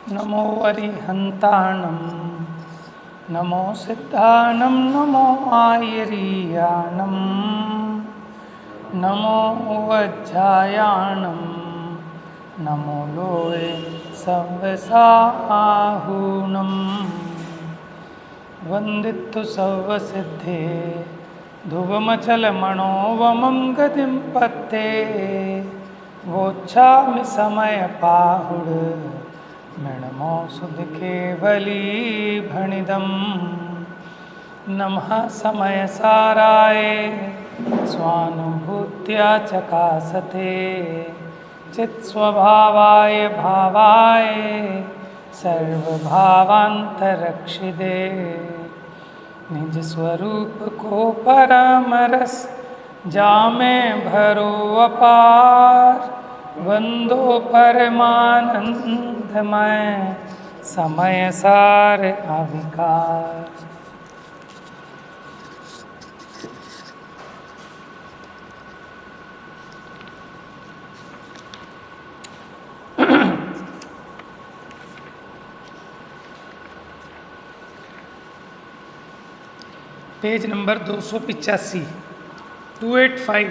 नमो अरिहन्ताणं नमो सिद्धाणं नमो आयरीयाणं नमो वज्रायाणं नमो लोये सव्यसाहूणं वन्दितु सर्वसिद्धे ध्रुवमचलमणोवमं गतिं पत्ते वोच्छामि समयपाहुड मृणमो सुधकेवलीभणिदं नमः समयसाराय स्वानुभूत्या चकासते चित्स्वभावाय भावाय सर्वभावान्तरक्षिदे निज स्वरूप को परमरस जामे भरो अपार वंदो परमानंदमय समय सार अविकार। Page number 285 285।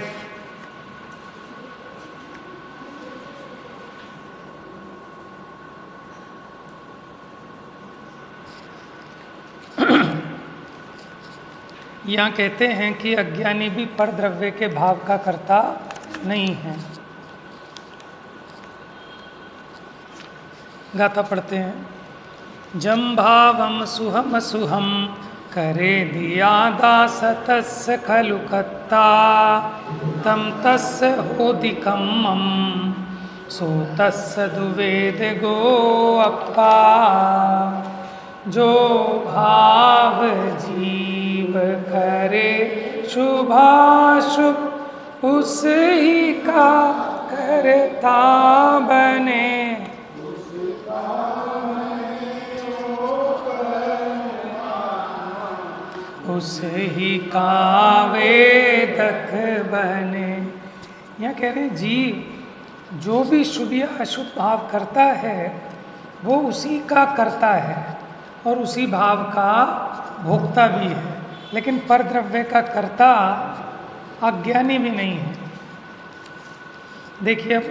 यहाँ कहते हैं कि अज्ञानी भी परद्रव्य के भाव का कर्ता नहीं है। गाथा पढ़ते हैं। जम भावम सुहम सुहम करे दिया दास तस्य खलु कत्ता तम तस्य होदिकम्मम सो तस्य दुवेद गो अप्पा। जो भाव जीव करे शुभाशुभ उस ही का करता बने। उस ही का वेदक बने। यहाँ कह रहे हैं जीव जो भी शुभ या अशुभ भाव करता है वो उसी का करता है और उसी भाव का भोक्ता भी है, लेकिन परद्रव्य का कर्ता अज्ञानी भी नहीं है। देखिए अब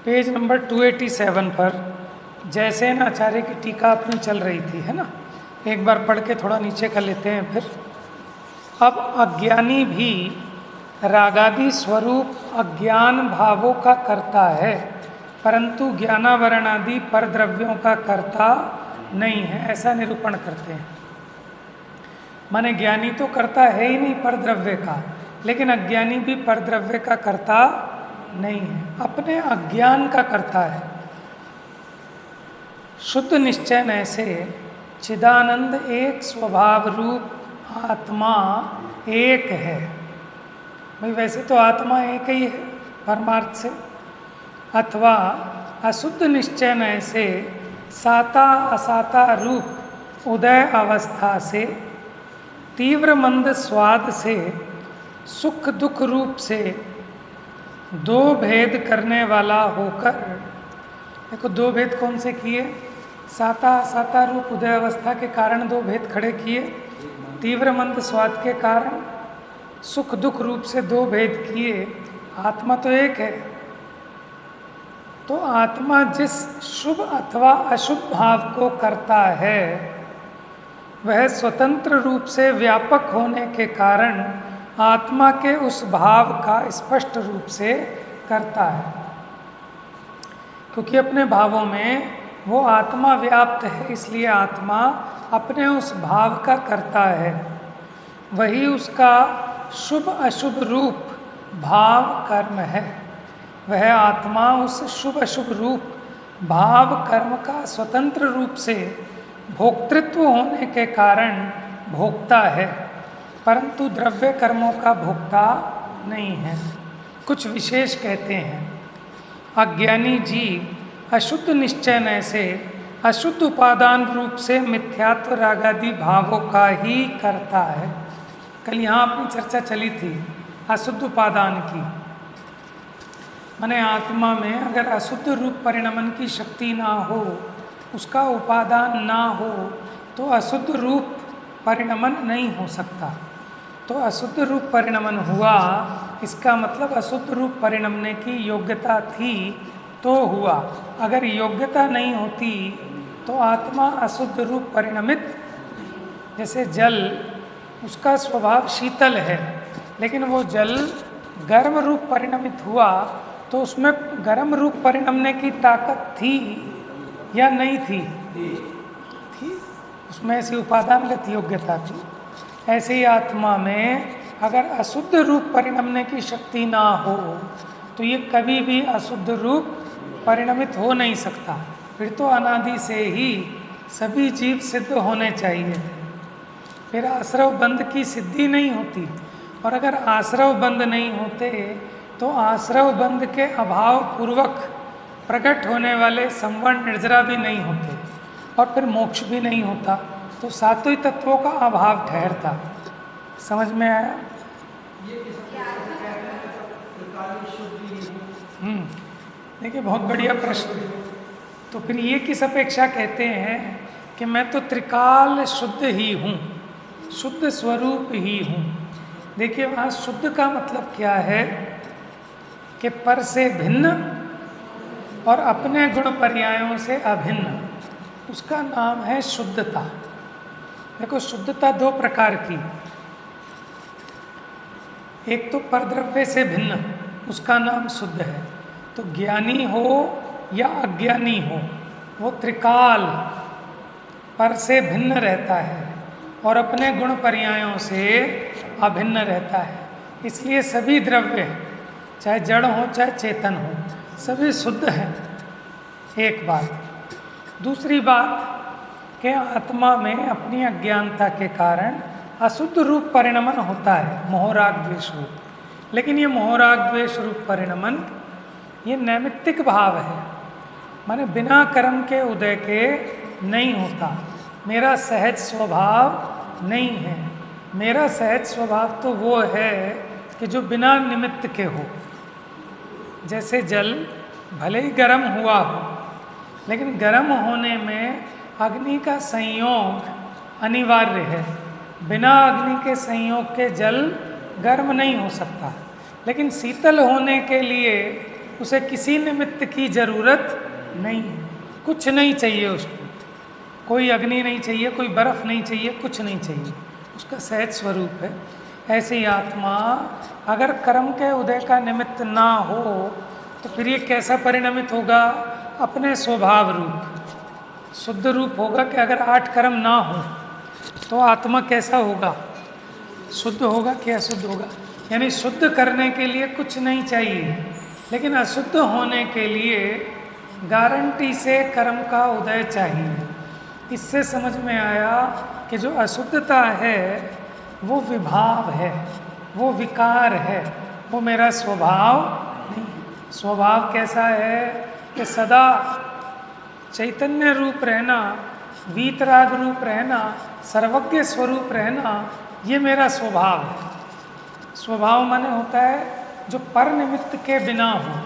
पेज नंबर 287 पर जयसेन आचार्य की टीका अपनी चल रही थी, है ना। एक बार पढ़ के थोड़ा नीचे कर लेते हैं फिर। अब अज्ञानी भी रागादि स्वरूप अज्ञान भावों का करता है, परंतु ज्ञानावरणादि परद्रव्यों का कर्ता नहीं है, ऐसा निरूपण करते हैं। माने ज्ञानी तो करता है ही नहीं परद्रव्य का, लेकिन अज्ञानी भी परद्रव्य का कर्ता नहीं है, अपने अज्ञान का करता है। शुद्ध निश्चय ऐसे चिदानंद एक स्वभाव रूप आत्मा एक है। भाई वैसे तो आत्मा एक ही है परमार्थ से, अथवा अशुद्ध निश्चय से साता असाता रूप उदय अवस्था से तीव्र मंद स्वाद से सुख दुख रूप से दो भेद करने वाला होकर, देखो दो भेद कौन से किए, साता असाता रूप उदय अवस्था के कारण दो भेद खड़े किए, तीव्र मंद स्वाद के कारण सुख दुख रूप से दो भेद किए। आत्मा तो एक है। तो आत्मा जिस शुभ अथवा अशुभ भाव को करता है वह स्वतंत्र रूप से व्यापक होने के कारण आत्मा के उस भाव का स्पष्ट रूप से करता है, क्योंकि अपने भावों में वो आत्मा व्याप्त है, इसलिए आत्मा अपने उस भाव का करता है। वही उसका शुभ अशुभ रूप भाव कर्म है। वह आत्मा उस शुभ अशुभ रूप भाव कर्म का स्वतंत्र रूप से भोक्तृत्व होने के कारण भोक्ता है, परंतु द्रव्य कर्मों का भोक्ता नहीं है। कुछ विशेष कहते हैं, अज्ञानी जीव अशुद्ध निश्चय से अशुद्ध उपादान रूप से मिथ्यात्व रागादि भावों का ही करता है। कल यहाँ अपनी चर्चा चली थी अशुद्ध उपादान की। माने आत्मा में अगर अशुद्ध रूप परिणमन की शक्ति ना हो, उसका उपादान ना हो, तो अशुद्ध रूप परिणमन नहीं हो सकता। तो अशुद्ध रूप परिणमन हुआ, इसका मतलब अशुद्ध रूप परिणमने की योग्यता थी तो हुआ। अगर योग्यता नहीं होती तो आत्मा अशुद्ध रूप परिणमित, जैसे जल, उसका स्वभाव शीतल है, लेकिन वो जल गर्म रूप परिणमित हुआ तो उसमें गर्म रूप परिणमने की ताकत थी या नहीं थी? थी। उसमें ऐसी उपादानगत योग्यता थी। ऐसे ही आत्मा में अगर अशुद्ध रूप परिणमने की शक्ति ना हो तो ये कभी भी अशुद्ध रूप परिणमित हो नहीं सकता। फिर तो अनादि से ही सभी जीव सिद्ध होने चाहिए थे, फिर आश्रव बंध की सिद्धि नहीं होती। और अगर आश्रव बंध नहीं होते तो आश्रव बंध के अभाव पूर्वक प्रकट होने वाले संवर्ण निर्जरा भी नहीं होते और फिर मोक्ष भी नहीं होता। तो सातों ही तत्वों का अभाव ठहरता। समझ में आया? देखिए, बहुत बढ़िया प्रश्न। तो फिर ये किस अपेक्षा कहते हैं कि मैं तो त्रिकाल शुद्ध ही हूँ, शुद्ध स्वरूप ही हूँ। देखिए, वहाँ शुद्ध का मतलब क्या है कि पर से भिन्न और अपने गुण पर्यायों से अभिन्न, उसका नाम है शुद्धता। देखो, शुद्धता दो प्रकार की, एक तो परद्रव्य से भिन्न, उसका नाम शुद्ध है। तो ज्ञानी हो या अज्ञानी हो, वो त्रिकाल पर से भिन्न रहता है और अपने गुण पर्यायों से अभिन्न रहता है। इसलिए सभी द्रव्य, चाहे जड़ हो चाहे चेतन हो, सभी शुद्ध हैं। एक बात। दूसरी बात कि आत्मा में अपनी अज्ञानता के कारण अशुद्ध रूप परिणमन होता है, मोहराग द्वेष रूप। लेकिन ये मोहराग द्वेष रूप परिणमन ये नैमित्तिक भाव है, माने बिना कर्म के उदय के नहीं होता। मेरा सहज स्वभाव नहीं है। मेरा सहज स्वभाव तो वो है कि जो बिना निमित्त के हो। जैसे जल भले ही गर्म हुआ हो, लेकिन गर्म होने में अग्नि का संयोग अनिवार्य है। बिना अग्नि के संयोग के जल गर्म नहीं हो सकता। लेकिन शीतल होने के लिए उसे किसी निमित्त की जरूरत नहीं है, कुछ नहीं चाहिए उसको, कोई अग्नि नहीं चाहिए, कोई बर्फ नहीं चाहिए, कुछ नहीं चाहिए, उसका सहज स्वरूप है। ऐसे ही आत्मा अगर कर्म के उदय का निमित्त ना हो तो फिर ये कैसा परिणमित होगा? अपने स्वभाव रूप शुद्ध रूप होगा। कि अगर 8 कर्म ना हो तो आत्मा कैसा होगा? शुद्ध होगा कि अशुद्ध होगा? यानी शुद्ध करने के लिए कुछ नहीं चाहिए, लेकिन अशुद्ध होने के लिए गारंटी से कर्म का उदय चाहिए। इससे समझ में आया कि जो अशुद्धता है वो विभाव है, वो विकार है, वो मेरा स्वभाव नहीं। स्वभाव कैसा है कि सदा चैतन्य रूप रहना, वीतराग रूप रहना, सर्वज्ञ स्वरूप रहना, ये मेरा स्वभाव है। स्वभाव माने होता है जो पर निमित्त के बिना हो,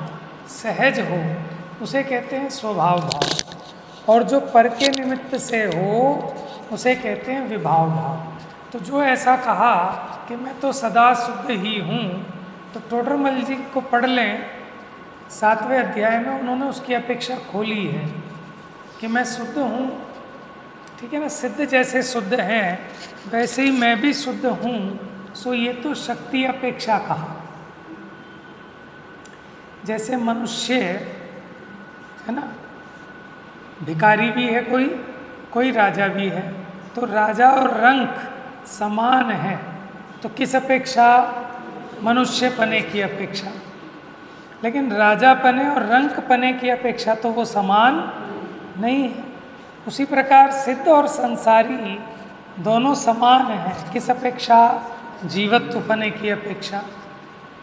सहज हो, उसे कहते हैं स्वभाव भाव। और जो पर के निमित्त से हो उसे कहते हैं विभाव भाव। तो जो ऐसा कहा कि मैं तो सदा शुद्ध ही हूँ, तो टोडरमल जी को पढ़ लें, 7वें अध्याय में उन्होंने उसकी अपेक्षा खोली है कि मैं शुद्ध हूँ, ठीक है ना। सिद्ध जैसे शुद्ध हैं वैसे ही मैं भी शुद्ध हूँ। सो ये तो शक्ति अपेक्षा कहा। जैसे मनुष्य है ना, भिखारी भी है कोई, कोई राजा भी है। तो राजा और रंक समान है, तो किस अपेक्षा? मनुष्य पने की अपेक्षा। लेकिन राजा पने और रंक पने की अपेक्षा तो वो समान नहीं है। उसी प्रकार सिद्ध और संसारी दोनों समान हैं। किस अपेक्षा? जीवत्व पने की अपेक्षा।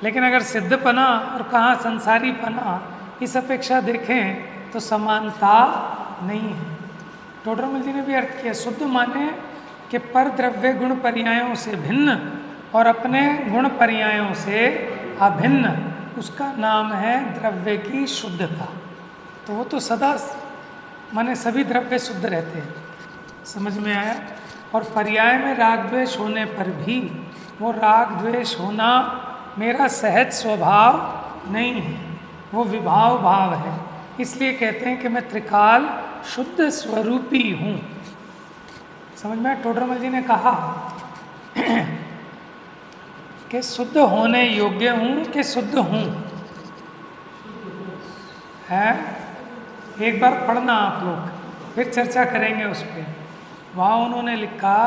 लेकिन अगर सिद्धपना और कहाँ संसारी पना, इस अपेक्षा देखें तो समानता नहीं है। टोडरमल जी ने भी अर्थ किया, शुद्ध माने कि पर द्रव्य गुण पर्यायों से भिन्न और अपने गुण पर्यायों से अभिन्न, उसका नाम है द्रव्य की शुद्धता। तो वो तो सदा माने सभी द्रव्य शुद्ध रहते हैं, समझ में आया। और पर्याय में राग द्वेष होने पर भी वो राग द्वेष होना मेरा सहज स्वभाव नहीं है, वो विभाव भाव है। इसलिए कहते हैं कि मैं त्रिकाल शुद्ध स्वरूपी हूँ। समझ में। टोडरमल जी ने कहा कि शुद्ध होने योग्य हूँ कि शुद्ध हूँ, है। एक बार पढ़ना आप लोग, फिर चर्चा करेंगे उस पर। वहाँ उन्होंने लिखा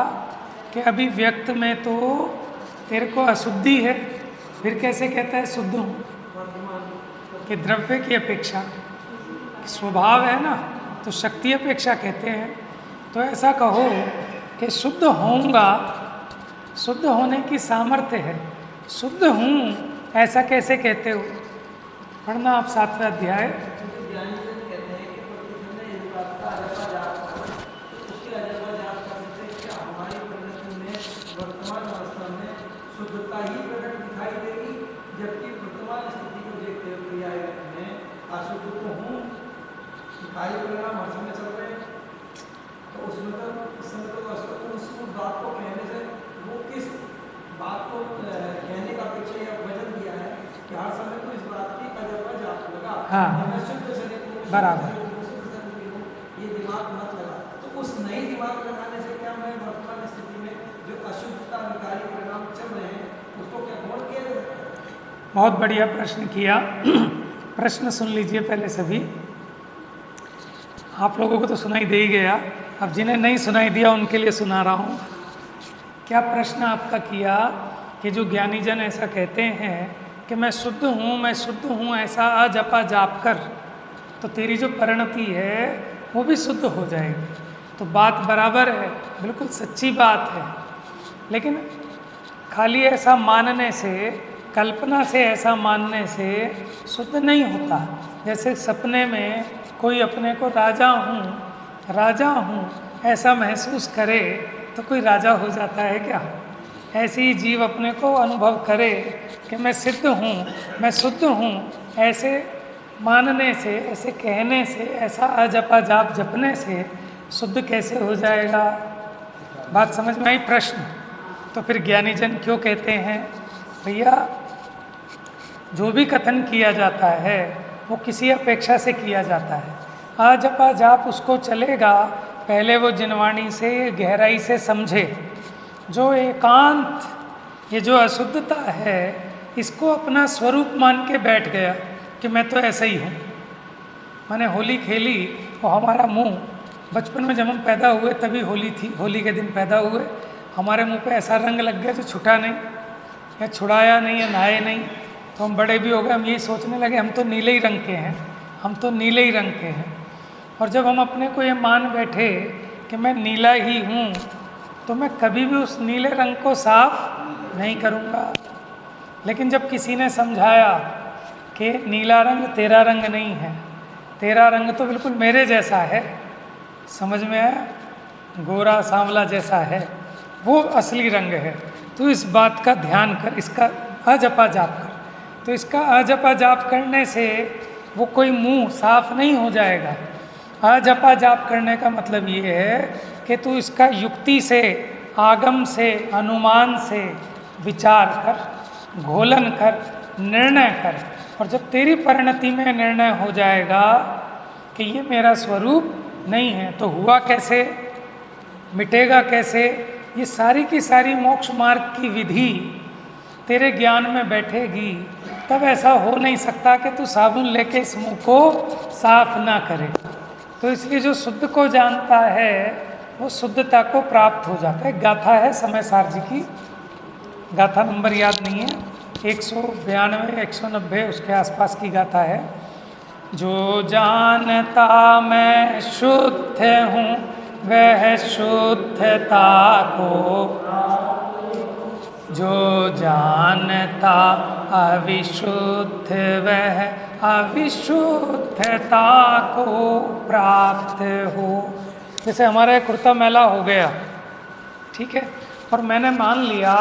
कि अभी व्यक्त में तो तेरे को अशुद्धि है, फिर कैसे कहता है शुद्ध हूँ? कि द्रव्य की अपेक्षा स्वभाव है ना, तो शक्ति अपेक्षा कहते हैं। तो ऐसा कहो कि शुद्ध होऊंगा, शुद्ध होने की सामर्थ्य है, शुद्ध हूँ ऐसा कैसे कहते हो? पढ़ना आप 7वां अध्याय। हाँ बराबर। ये दिमाग मत लगा, तो उस नई दिमाग लगाने से क्या मैं वर्तमान स्थिति में जो अशुद्धता निकाली परिणाम चल रहे हैं उसको क्या गौर किया जाए? बहुत बढ़िया प्रश्न किया। प्रश्न सुन लीजिए पहले सभी। आप लोगों को तो सुनाई दे ही गया, अब जिन्हें नहीं सुनाई दिया उनके लिए सुना रहा हूँ। क्या प्रश्न आपका किया कि जो ज्ञानी जन ऐसा कहते हैं कि मैं शुद्ध हूँ ऐसा अजपा जाप कर, तो तेरी जो परिणति है वो भी शुद्ध हो जाएगी। तो बात बराबर है, बिल्कुल सच्ची बात है। लेकिन खाली ऐसा मानने से, कल्पना से ऐसा मानने से शुद्ध नहीं होता। जैसे सपने में कोई अपने को राजा हूँ ऐसा महसूस करे तो कोई राजा हो जाता है क्या? ऐसे ही जीव अपने को अनुभव करे कि मैं सिद्ध हूँ, मैं शुद्ध हूँ, ऐसे मानने से, ऐसे कहने से, ऐसा अजपा जाप जपने से शुद्ध कैसे हो जाएगा? बात समझ में आई? प्रश्न। तो फिर ज्ञानी जन क्यों कहते हैं भैया जो भी कथन किया जाता है वो किसी अपेक्षा से किया जाता है। अजपा जाप उसको चलेगा, पहले वो जिनवाणी से गहराई से समझे। जो एकांत, ये जो अशुद्धता है, इसको अपना स्वरूप मान के बैठ गया कि मैं तो ऐसा ही हूँ। मैंने होली खेली, वो हमारा मुंह, बचपन में जब हम पैदा हुए तभी होली थी, होली के दिन पैदा हुए, हमारे मुंह पे ऐसा रंग लग गया जो छुटा नहीं, या छुड़ाया नहीं, या नहाए नहीं। तो हम बड़े भी हो गए, हम यही सोचने लगे हम तो नीले ही रंग के हैं, हम तो नीले ही रंग के हैं। और जब हम अपने को ये मान बैठे कि मैं नीला ही हूँ, तो मैं कभी भी उस नीले रंग को साफ नहीं करूँगा। लेकिन जब किसी ने समझाया कि नीला रंग तेरा रंग नहीं है, तेरा रंग तो बिल्कुल मेरे जैसा है, समझ में आया, गोरा सांवला जैसा है, वो असली रंग है। तो इस बात का ध्यान कर, इसका अजपा जाप कर। तो इसका अजपा जाप करने से वो कोई मुंह साफ नहीं हो जाएगा। अजपा जाप करने का मतलब ये है कि तू इसका युक्ति से, आगम से, अनुमान से विचार कर, घोलन कर, निर्णय कर। और जब तेरी परिणति में निर्णय हो जाएगा कि ये मेरा स्वरूप नहीं है, तो हुआ कैसे, मिटेगा कैसे, ये सारी की सारी मोक्ष मार्ग की विधि तेरे ज्ञान में बैठेगी। तब ऐसा हो नहीं सकता कि तू साबुन लेके इस मुंह को साफ ना करे। तो इसलिए जो शुद्ध को जानता है वो शुद्धता को प्राप्त हो जाता है। गाथा है समय सार जी की, गाथा नंबर याद नहीं है, 192 190 उसके आसपास की गाथा है। जो जानता मैं शुद्ध हूँ वह शुद्धता को, जो जानता अविशुद्ध वह अविशुद्धता को प्राप्त हो। जैसे हमारा कुर्ता मैला हो गया, ठीक है, और मैंने मान लिया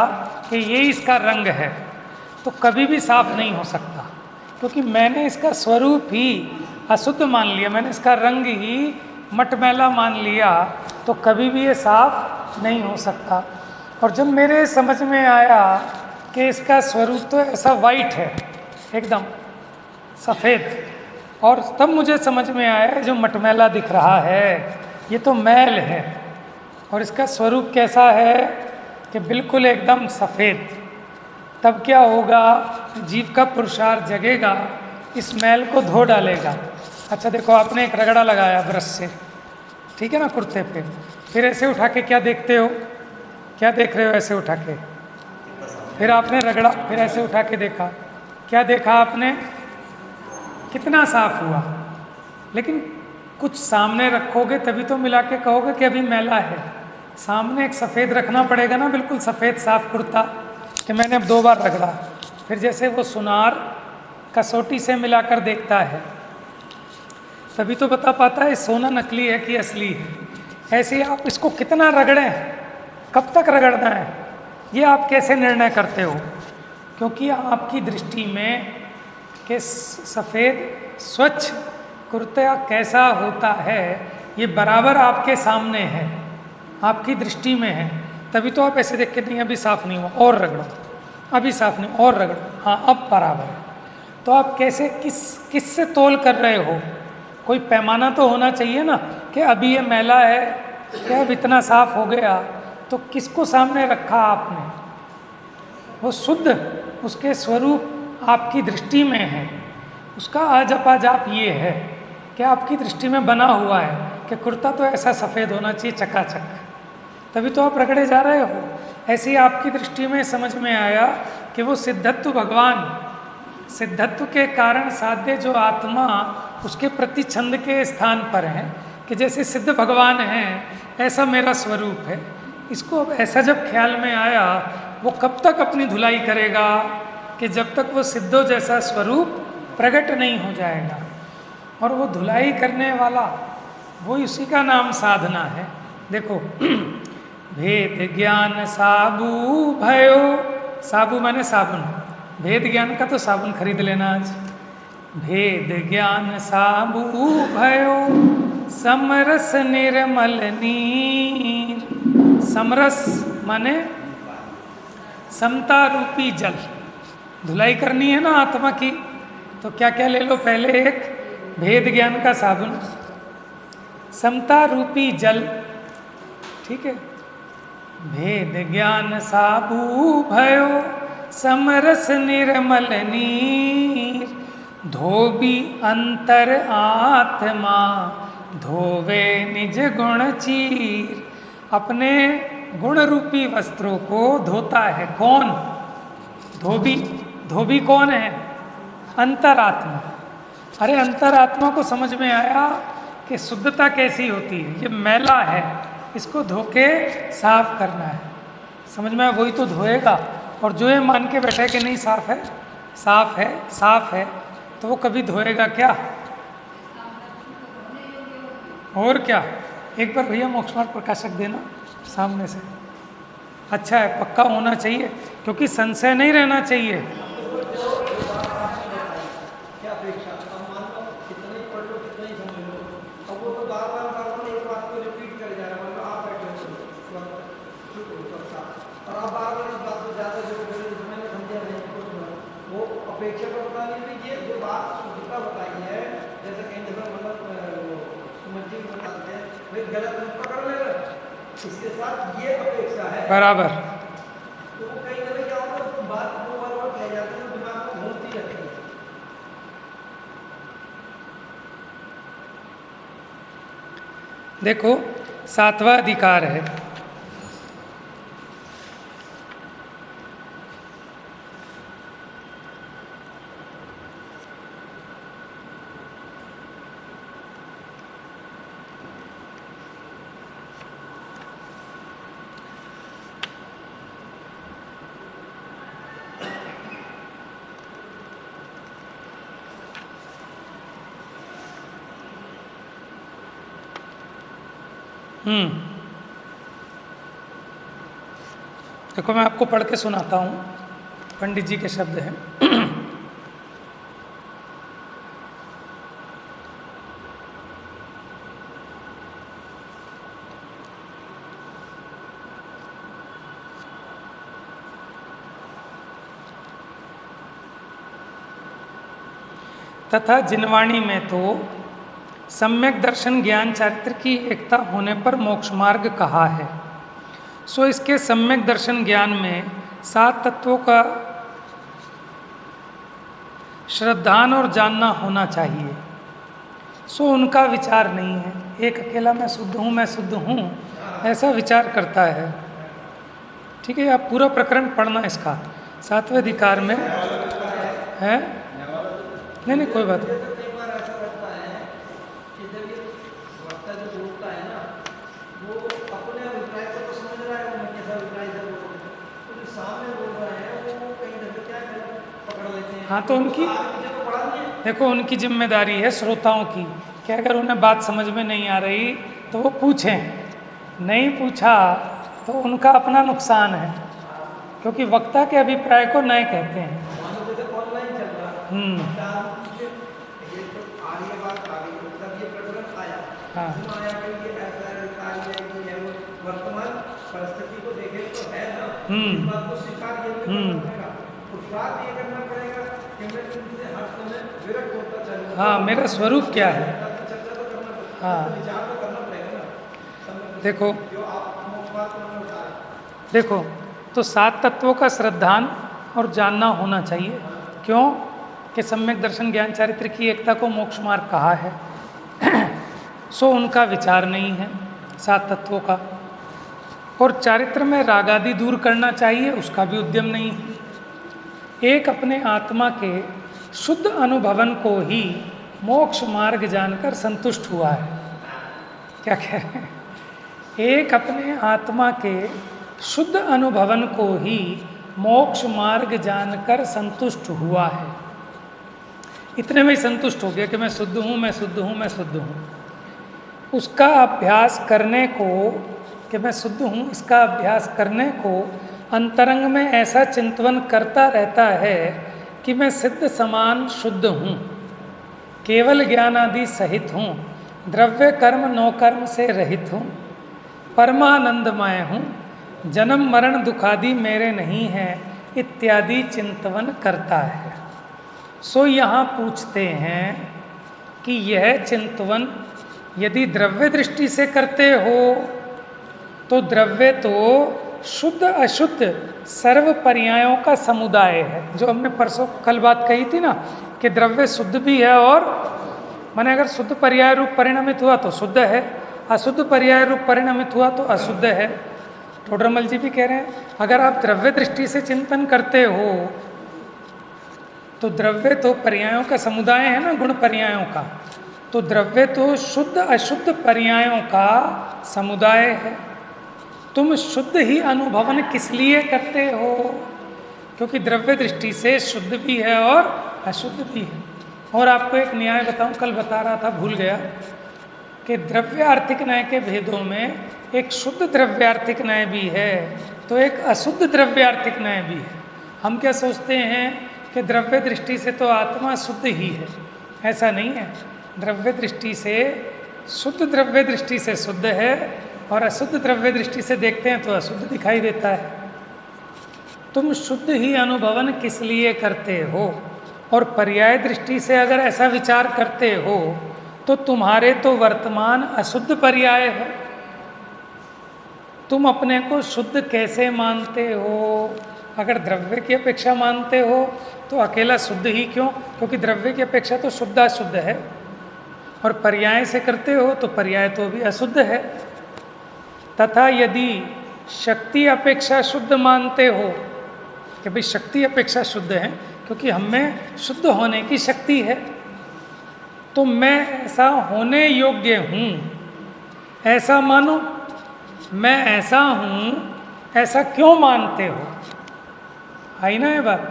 कि ये इसका रंग है, तो कभी भी साफ नहीं हो सकता, क्योंकि मैंने इसका स्वरूप ही अशुद्ध मान लिया, मैंने इसका रंग ही मटमैला मान लिया, तो कभी भी ये साफ नहीं हो सकता। और जब मेरे समझ में आया कि इसका स्वरूप तो ऐसा वाइट है, एकदम सफ़ेद, और तब मुझे समझ में आया जो मटमैला दिख रहा है ये तो मैल है, और इसका स्वरूप कैसा है कि बिल्कुल एकदम सफ़ेद। तब क्या होगा, जीव का पुरुषार्थ जगेगा, इस मैल को धो डालेगा। अच्छा देखो, आपने एक रगड़ा लगाया ब्रश से, ठीक है ना, कुर्ते पे, फिर ऐसे उठा के क्या देखते हो, क्या देख रहे हो ऐसे उठा के, फिर आपने रगड़ा, फिर ऐसे उठा के देखा, क्या देखा आपने, कितना साफ हुआ। लेकिन कुछ सामने रखोगे तभी तो मिला के कहोगे कि अभी मैला है। सामने एक सफ़ेद रखना पड़ेगा ना, बिल्कुल सफ़ेद साफ कुर्ता, कि मैंने अब 2 बार रगड़ा। फिर जैसे वो सुनार कसौटी से मिलाकर देखता है, तभी तो बता पाता है सोना नकली है कि असली है। ऐसे ही आप इसको कितना रगड़ें, कब तक रगड़ना है, ये आप कैसे निर्णय करते हो? क्योंकि आपकी दृष्टि में कि सफ़ेद स्वच्छ कुर्ता कैसा होता है ये बराबर आपके सामने है, आपकी दृष्टि में है, तभी तो आप ऐसे देख के नहीं अभी साफ़ नहीं हुआ और रगड़ो, अभी साफ़ नहीं और रगड़ो, हाँ अब बराबर है। तो आप कैसे किस से तोल कर रहे हो? कोई पैमाना तो होना चाहिए ना कि अभी ये मैला है, कि अब इतना साफ हो गया। तो किसको सामने रखा आपने? वो शुद्ध, उसके स्वरूप आपकी दृष्टि में है, उसका अजपाजाप ये है कि आपकी दृष्टि में बना हुआ है कि कुर्ता तो ऐसा सफ़ेद होना चाहिए चकाचक, तभी तो आप रगड़े जा रहे हो। ऐसे ही आपकी दृष्टि में समझ में आया कि वो सिद्धत्व भगवान, सिद्धत्व के कारण साध्य जो आत्मा उसके प्रति छंद के स्थान पर है, कि जैसे सिद्ध भगवान हैं ऐसा मेरा स्वरूप है। इसको अब ऐसा जब ख्याल में आया, वो कब तक अपनी धुलाई करेगा कि जब तक वो सिद्धो जैसा स्वरूप प्रकट नहीं हो जाएगा। और वो धुलाई करने वाला वो इसी का नाम साधना है। देखो भेद ज्ञान साबू भयो, साबू माने साबुन, भेद ज्ञान का तो साबुन खरीद लेना आज। भेद ज्ञान साबू भयो समरस निर्मल नीर, समरस माने समता रूपी जल। धुलाई करनी है ना आत्मा की, तो क्या क्या ले लो, पहले एक भेद ज्ञान का साबुन, समता रूपी जल, ठीक है। भेद ज्ञान साबू भयो समरस निर्मल नीर, धोबी अंतर आत्मा धोवे निज गुण चीर। अपने गुण रूपी वस्त्रों को धोता है कौन? धोबी। धोबी कौन है? अंतरात्मा। अरे अंतरात्मा को समझ में आया कि शुद्धता कैसी होती है, ये मैला है, इसको धो के साफ करना है। समझ में आया? वही तो धोएगा। और जो ये मान के बैठे कि नहीं साफ है, साफ है, साफ है, तो वो कभी धोएगा क्या? और क्या? एक बार भैया मोक्ष मार्ग प्रकाशक देना सामने से। अच्छा है, पक्का होना चाहिए, क्योंकि संशय नहीं रहना चाहिए। क्या अपेक्षा? अब मान लो कितना ही पढ़ लो, कितना ही समझ लो, अब वो तो बार बार एक बात को रिपीट कर जा रहा है। मान लो आप बैठे हो और आप बार बार इस बात को ज़्यादा जो मैंने समझा नहीं, वो अपेक्षा को बता नहीं, ये जो बात शुद्धता बताई है, जैसे कहीं जगह मतलब मस्जिद बताते हैं भाई गलत मत पकड़ लेना, इसके साथ ये अपेक्षा है बराबर। तो वो कई जगह क्या होता है, बात दो बार कह जाते हैं, दिमाग में घूमती रहती है। देखो 7वां अधिकार है, देखो मैं आपको पढ़ के सुनाता हूँ, पंडित जी के शब्द हैं। तथा जिनवाणी में तो सम्यक दर्शन ज्ञान चारित्र की एकता होने पर मोक्ष मार्ग कहा है, सो इसके सम्यक दर्शन ज्ञान में 7 तत्वों का श्रद्धान और जानना होना चाहिए, सो उनका विचार नहीं है। एक अकेला मैं शुद्ध हूँ ऐसा विचार करता है। ठीक है, आप पूरा प्रकरण पढ़ना इसका 7वें अधिकार में है। नहीं कोई बात नहीं। कई बार ऐसा लगता है कि जब ये वक्ता जो बोलता है ना, वो अपने अभिप्राय को तो समझ रहा है, वो कैसा अभिप्राय से बोल रहे हैं, तो जो सामने बोल रहा है वो कहीं जगह क्या पकड़ लेते हैं। हाँ, तो उनकी देखो उनकी जिम्मेदारी है श्रोताओं की कि अगर उन्हें बात समझ में नहीं आ रही तो वो पूछें, नहीं पूछा तो उनका अपना नुकसान है, क्योंकि वक्ता के अभिप्राय को नहीं कहते हैं। ऑनलाइन चल रहा हाँ वर्तमान परिस्थिति को देखे तो है ना, इस बात को स्वीकार ये करना पड़ेगा कि मैं तुमसे हर समय विरक्त होता चलूं। हाँ, मेरा स्वरूप क्या है। चर्चा तो करना पड़ेगा, हाँ विचार तो करना पड़ेगा ना। देखो जो आप देखो तो 7 तत्वों का श्रद्धान और जानना होना चाहिए। क्यों कि सम्यक दर्शन ज्ञान चारित्र की एकता को मोक्ष मार्ग कहा है। सो उनका विचार नहीं है 7 तत्वों का, और चारित्र में राग आदि दूर करना चाहिए, उसका भी उद्यम नहीं है। एक अपने आत्मा के शुद्ध अनुभवन को ही मोक्ष मार्ग जानकर संतुष्ट हुआ है। क्या कह रहे हैं? एक अपने आत्मा के शुद्ध अनुभवन को ही मोक्ष मार्ग जानकर संतुष्ट हुआ है। इतने में ही संतुष्ट हो गया कि मैं शुद्ध हूँ, मैं शुद्ध हूँ, मैं शुद्ध हूँ। उसका अभ्यास करने को कि मैं शुद्ध हूँ, इसका अभ्यास करने को अंतरंग में ऐसा चिंतन करता रहता है कि मैं सिद्ध समान शुद्ध हूँ, केवल ज्ञान आदि सहित हूँ, द्रव्य कर्म नौ कर्म से रहित हूँ, परमानंदमय हूँ, जन्म मरण दुखादि मेरे नहीं है, इत्यादि चिंतन करता है। सो यहाँ पूछते हैं कि यह चिंतन यदि द्रव्य दृष्टि से करते हो तो द्रव्य तो शुद्ध अशुद्ध सर्व पर्यायों का समुदाय है। जो हमने परसों कल बात कही थी ना कि द्रव्य शुद्ध भी है, और माने अगर शुद्ध पर्याय रूप परिणमित हुआ तो शुद्ध है, अशुद्ध पर्याय रूप परिणमित हुआ तो अशुद्ध है। टोडरमल जी भी कह रहे हैं अगर आप द्रव्य दृष्टि से चिंतन करते हो तो द्रव्य तो पर्यायों का समुदाय है ना, गुण पर्यायों का, तो द्रव्य तो शुद्ध अशुद्ध पर्यायों का समुदाय है। तुम शुद्ध ही अनुभवन किस लिए करते हो? क्योंकि द्रव्य दृष्टि से शुद्ध भी है और अशुद्ध भी है। और आपको एक न्याय बताऊं, कल बता रहा था भूल गया, कि द्रव्यार्थिक न्याय के भेदों में एक शुद्ध द्रव्यार्थिक न्याय भी है तो एक अशुद्ध द्रव्यार्थिक न्याय भी है। हम क्या सोचते हैं कि द्रव्य दृष्टि से तो आत्मा शुद्ध ही है, ऐसा नहीं है। द्रव्य दृष्टि से शुद्ध द्रव्य दृष्टि से शुद्ध है और अशुद्ध द्रव्य दृष्टि से देखते हैं तो अशुद्ध दिखाई देता है। तुम शुद्ध ही अनुभवन किस लिए करते हो? और पर्याय दृष्टि से अगर ऐसा विचार करते हो तो तुम्हारे तो वर्तमान अशुद्ध पर्याय है। तुम अपने को शुद्ध कैसे मानते हो? अगर द्रव्य की अपेक्षा मानते हो तो अकेला शुद्ध ही क्यों? क्योंकि द्रव्य की अपेक्षा तो शुद्ध अशुद्ध है, और पर्याय से करते हो तो पर्याय तो भी अशुद्ध है। तथा यदि शक्ति अपेक्षा शुद्ध मानते हो कि भाई शक्ति अपेक्षा शुद्ध है क्योंकि हमें शुद्ध होने की शक्ति है, तो मैं ऐसा होने योग्य हूँ ऐसा मानो। मैं ऐसा हूँ ऐसा क्यों मानते हो? आई ना ये बात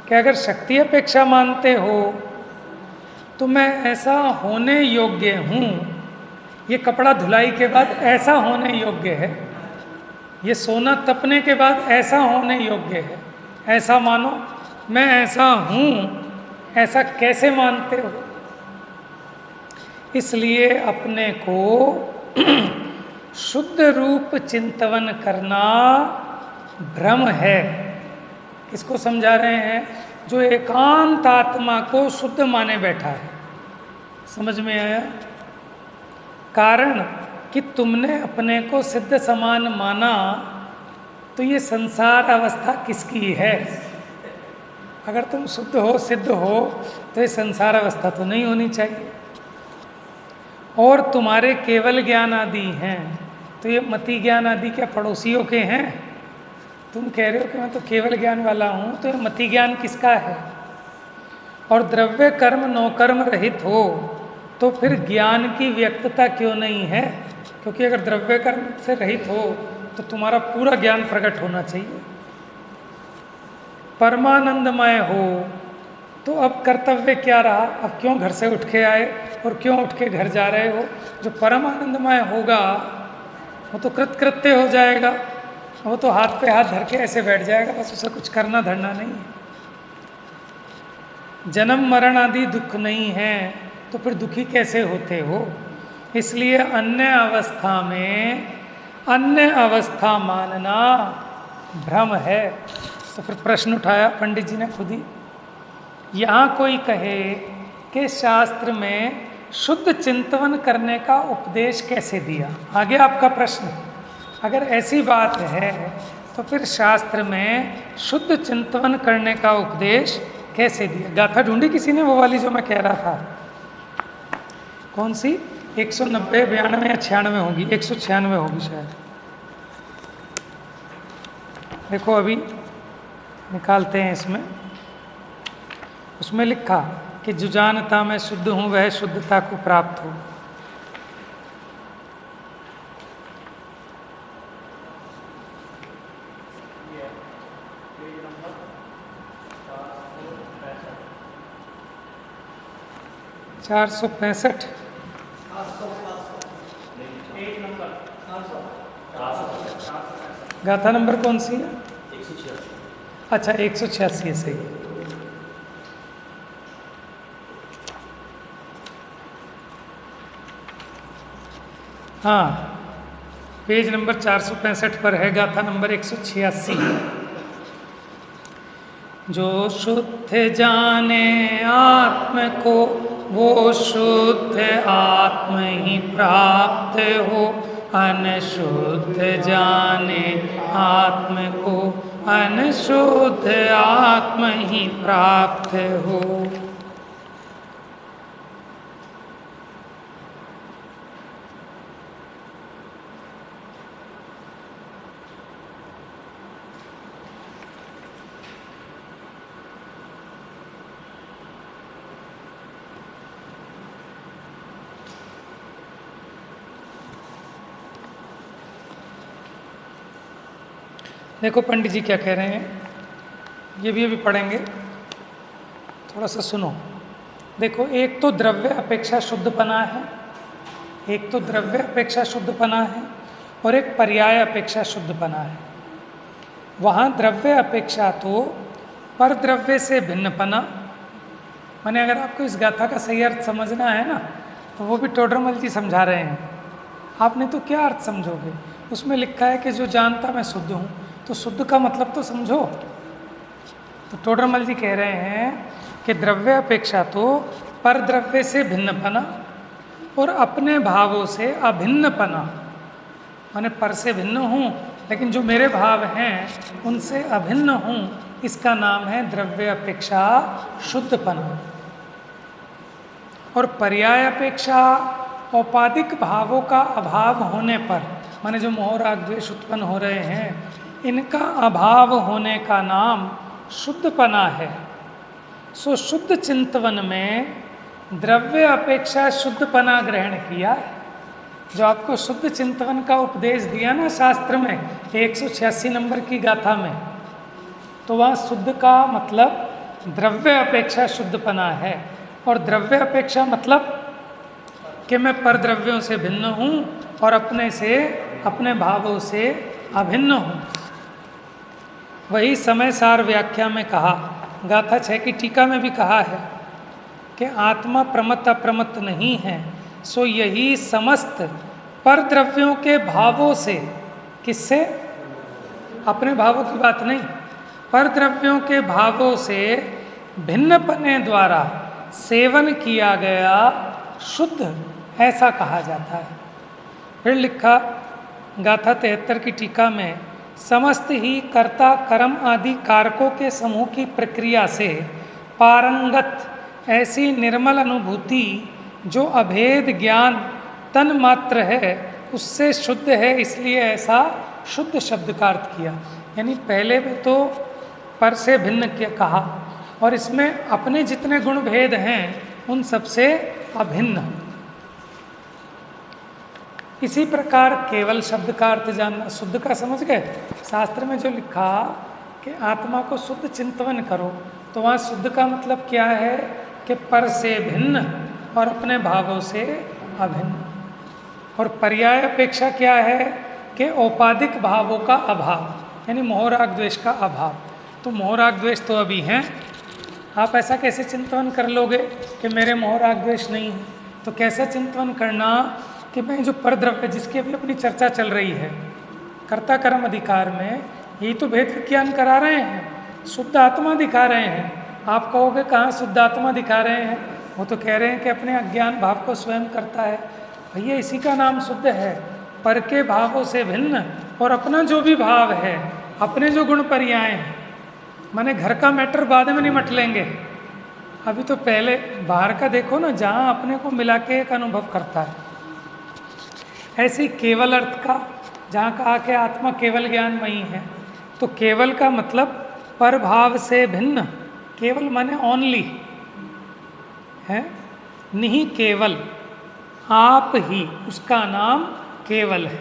कि अगर शक्ति अपेक्षा मानते हो तो मैं ऐसा होने योग्य हूँ, ये कपड़ा धुलाई के बाद ऐसा होने योग्य है, ये सोना तपने के बाद ऐसा होने योग्य है, ऐसा मानो। मैं ऐसा हूँ, ऐसा कैसे मानते हो? इसलिए अपने को शुद्ध रूप चिंतन करना भ्रम है। किसको समझा रहे हैं? जो एकांत आत्मा को शुद्ध माने बैठा है। समझ में आया? कारण कि तुमने अपने को सिद्ध समान माना, तो ये संसार अवस्था किसकी है? अगर तुम शुद्ध हो, सिद्ध हो, तो ये संसार अवस्था तो नहीं होनी चाहिए। और तुम्हारे केवल ज्ञान आदि हैं, तो ये मति ज्ञान आदि क्या पड़ोसियों के हैं? तुम कह रहे हो कि मैं तो केवल ज्ञान वाला हूँ, तो ये मति ज्ञान किसका है? और द्रव्य कर्म नौकर्म रहित हो तो फिर ज्ञान की व्यक्तता क्यों नहीं है? क्योंकि अगर द्रव्य कर्म से रहित हो तो तुम्हारा पूरा ज्ञान प्रकट होना चाहिए। परमानंदमय हो तो अब कर्तव्य क्या रहा? अब क्यों घर से उठ के आए और क्यों उठ के घर जा रहे हो? जो परमानंदमय होगा वो तो कृतकृत्य हो जाएगा, वो तो हाथ पे हाथ धर के ऐसे बैठ जाएगा, बस उसे कुछ करना धरना नहीं है। जन्म मरण आदि दुख नहीं है, तो फिर दुखी कैसे होते हो? इसलिए अन्य अवस्था मानना भ्रम है। तो फिर प्रश्न उठाया पंडित जी ने खुद ही। यहाँ कोई कहे कि शास्त्र में शुद्ध चिंतन करने का उपदेश कैसे दिया? आगे आपका प्रश्न। अगर ऐसी बात है तो फिर शास्त्र में शुद्ध चिंतन करने का उपदेश कैसे दिया? गाथा ढूंढी किसी ने, वो वाली जो मैं कह रहा था? कौन सी? 190, 92 या 96 होगी, 196 होगी शायद। देखो अभी निकालते हैं इसमें। उसमें लिखा कि जो जानता मैं शुद्ध हूँ वह शुद्धता को प्राप्त हो। चार 465। गाथा नंबर कौन सी है? 186। अच्छा 186 है, सही। हाँ, पेज नंबर 465 पर है, गाथा नंबर 186। जो शुद्ध जाने आत्म को वो शुद्ध आत्म ही प्राप्त हो, अनशुद्ध जाने आत्म को अनशुद्ध आत्म ही प्राप्त हो। देखो पंडित जी क्या कह रहे हैं, ये भी अभी पढ़ेंगे, थोड़ा सा सुनो। देखो, एक तो द्रव्य अपेक्षा शुद्धपना है, एक तो द्रव्य अपेक्षा शुद्धपना है और एक पर्याय अपेक्षा शुद्धपना है। वहाँ द्रव्य अपेक्षा तो पर द्रव्य से भिन्नपना, माने अगर आपको इस गाथा का सही अर्थ समझना है ना, तो वो भी टोडरमल जी समझा रहे हैं। आपने तो क्या अर्थ समझोगे? उसमें लिखा है कि जो जानता मैं शुद्ध हूँ, तो शुद्ध का मतलब तो समझो। तो टोडरमल जी कह रहे हैं कि द्रव्य अपेक्षा तो पर द्रव्य से भिन्नपना और अपने भावों से अभिन्नपना, माने पर से भिन्न हूँ लेकिन जो मेरे भाव हैं उनसे अभिन्न हूँ, इसका नाम है द्रव्य अपेक्षा शुद्धपना। और पर्याय अपेक्षा औपाधिक भावों का अभाव होने पर, माने जो मोह राग द्वेष उत्पन्न हो रहे हैं, इनका अभाव होने का नाम शुद्धपना है। सो शुद्ध चिंतवन में द्रव्य अपेक्षा शुद्धपना ग्रहण किया। जो आपको शुद्ध चिंतवन का उपदेश दिया ना शास्त्र में 186 नंबर की गाथा में, तो वहाँ शुद्ध का मतलब द्रव्य अपेक्षा शुद्धपना है। और द्रव्य अपेक्षा मतलब कि मैं पर द्रव्यों से भिन्न हूँ और अपने भावों से अभिन्न हूँ। वही समय सार व्याख्या में कहा, गाथा 6 की टीका में भी कहा है कि आत्मा प्रमत्त अप्रमत्त नहीं है, सो यही समस्त पर द्रव्यों के भावों से, किससे? अपने भावों की बात नहीं, पर द्रव्यों के भावों से भिन्नपने द्वारा सेवन किया गया शुद्ध, ऐसा कहा जाता है। फिर लिखा गाथा 73 की टीका में, समस्त ही कर्ता कर्म आदि कारकों के समूह की प्रक्रिया से पारंगत ऐसी निर्मल अनुभूति जो अभेद ज्ञान तन मात्र है उससे शुद्ध है, इसलिए ऐसा शुद्ध शब्द का अर्थ किया। यानी पहले में तो पर से भिन्न किया कहा, और इसमें अपने जितने गुण भेद हैं उन सबसे अभिन्न। इसी प्रकार केवल शब्द का अर्थ जानना, शुद्ध का समझ गए? शास्त्र में जो लिखा कि आत्मा को शुद्ध चिंतन करो, तो वहाँ शुद्ध का मतलब क्या है कि पर से भिन्न और अपने भावों से अभिन्न। और पर्याय अपेक्षा क्या है कि औपाधिक भावों का अभाव, यानी मोह राग द्वेष का अभाव। तो मोह राग द्वेष तो अभी हैं, आप ऐसा कैसे चिंतन कर लोगे कि मेरे मोह राग द्वेष नहीं है? तो कैसा चिंतन करना कि मैं जो परद्रव्य, जिसकी अभी अपनी चर्चा चल रही है, कर्ता कर्म अधिकार में, यही तो भेद विज्ञान करा रहे हैं, शुद्ध आत्मा दिखा रहे हैं। आप कहोगे कहाँ शुद्ध आत्मा दिखा रहे हैं? वो तो कह रहे हैं कि अपने अज्ञान भाव को स्वयं करता है। भैया इसी का नाम शुद्ध है, पर के भावों से भिन्न और अपना जो भी भाव है, अपने जो गुण पर्याय हैं। माने घर का मैटर बाद में निमट लेंगे, अभी तो पहले बाहर का देखो ना, जहाँ अपने को मिला के एक अनुभव करता है। ऐसी केवल अर्थ का, जहाँ कहा कि आत्मा केवल ज्ञानमयी है, तो केवल का मतलब पर भाव से भिन्न। केवल माने ओनली है, नहीं केवल, आप ही, उसका नाम केवल है।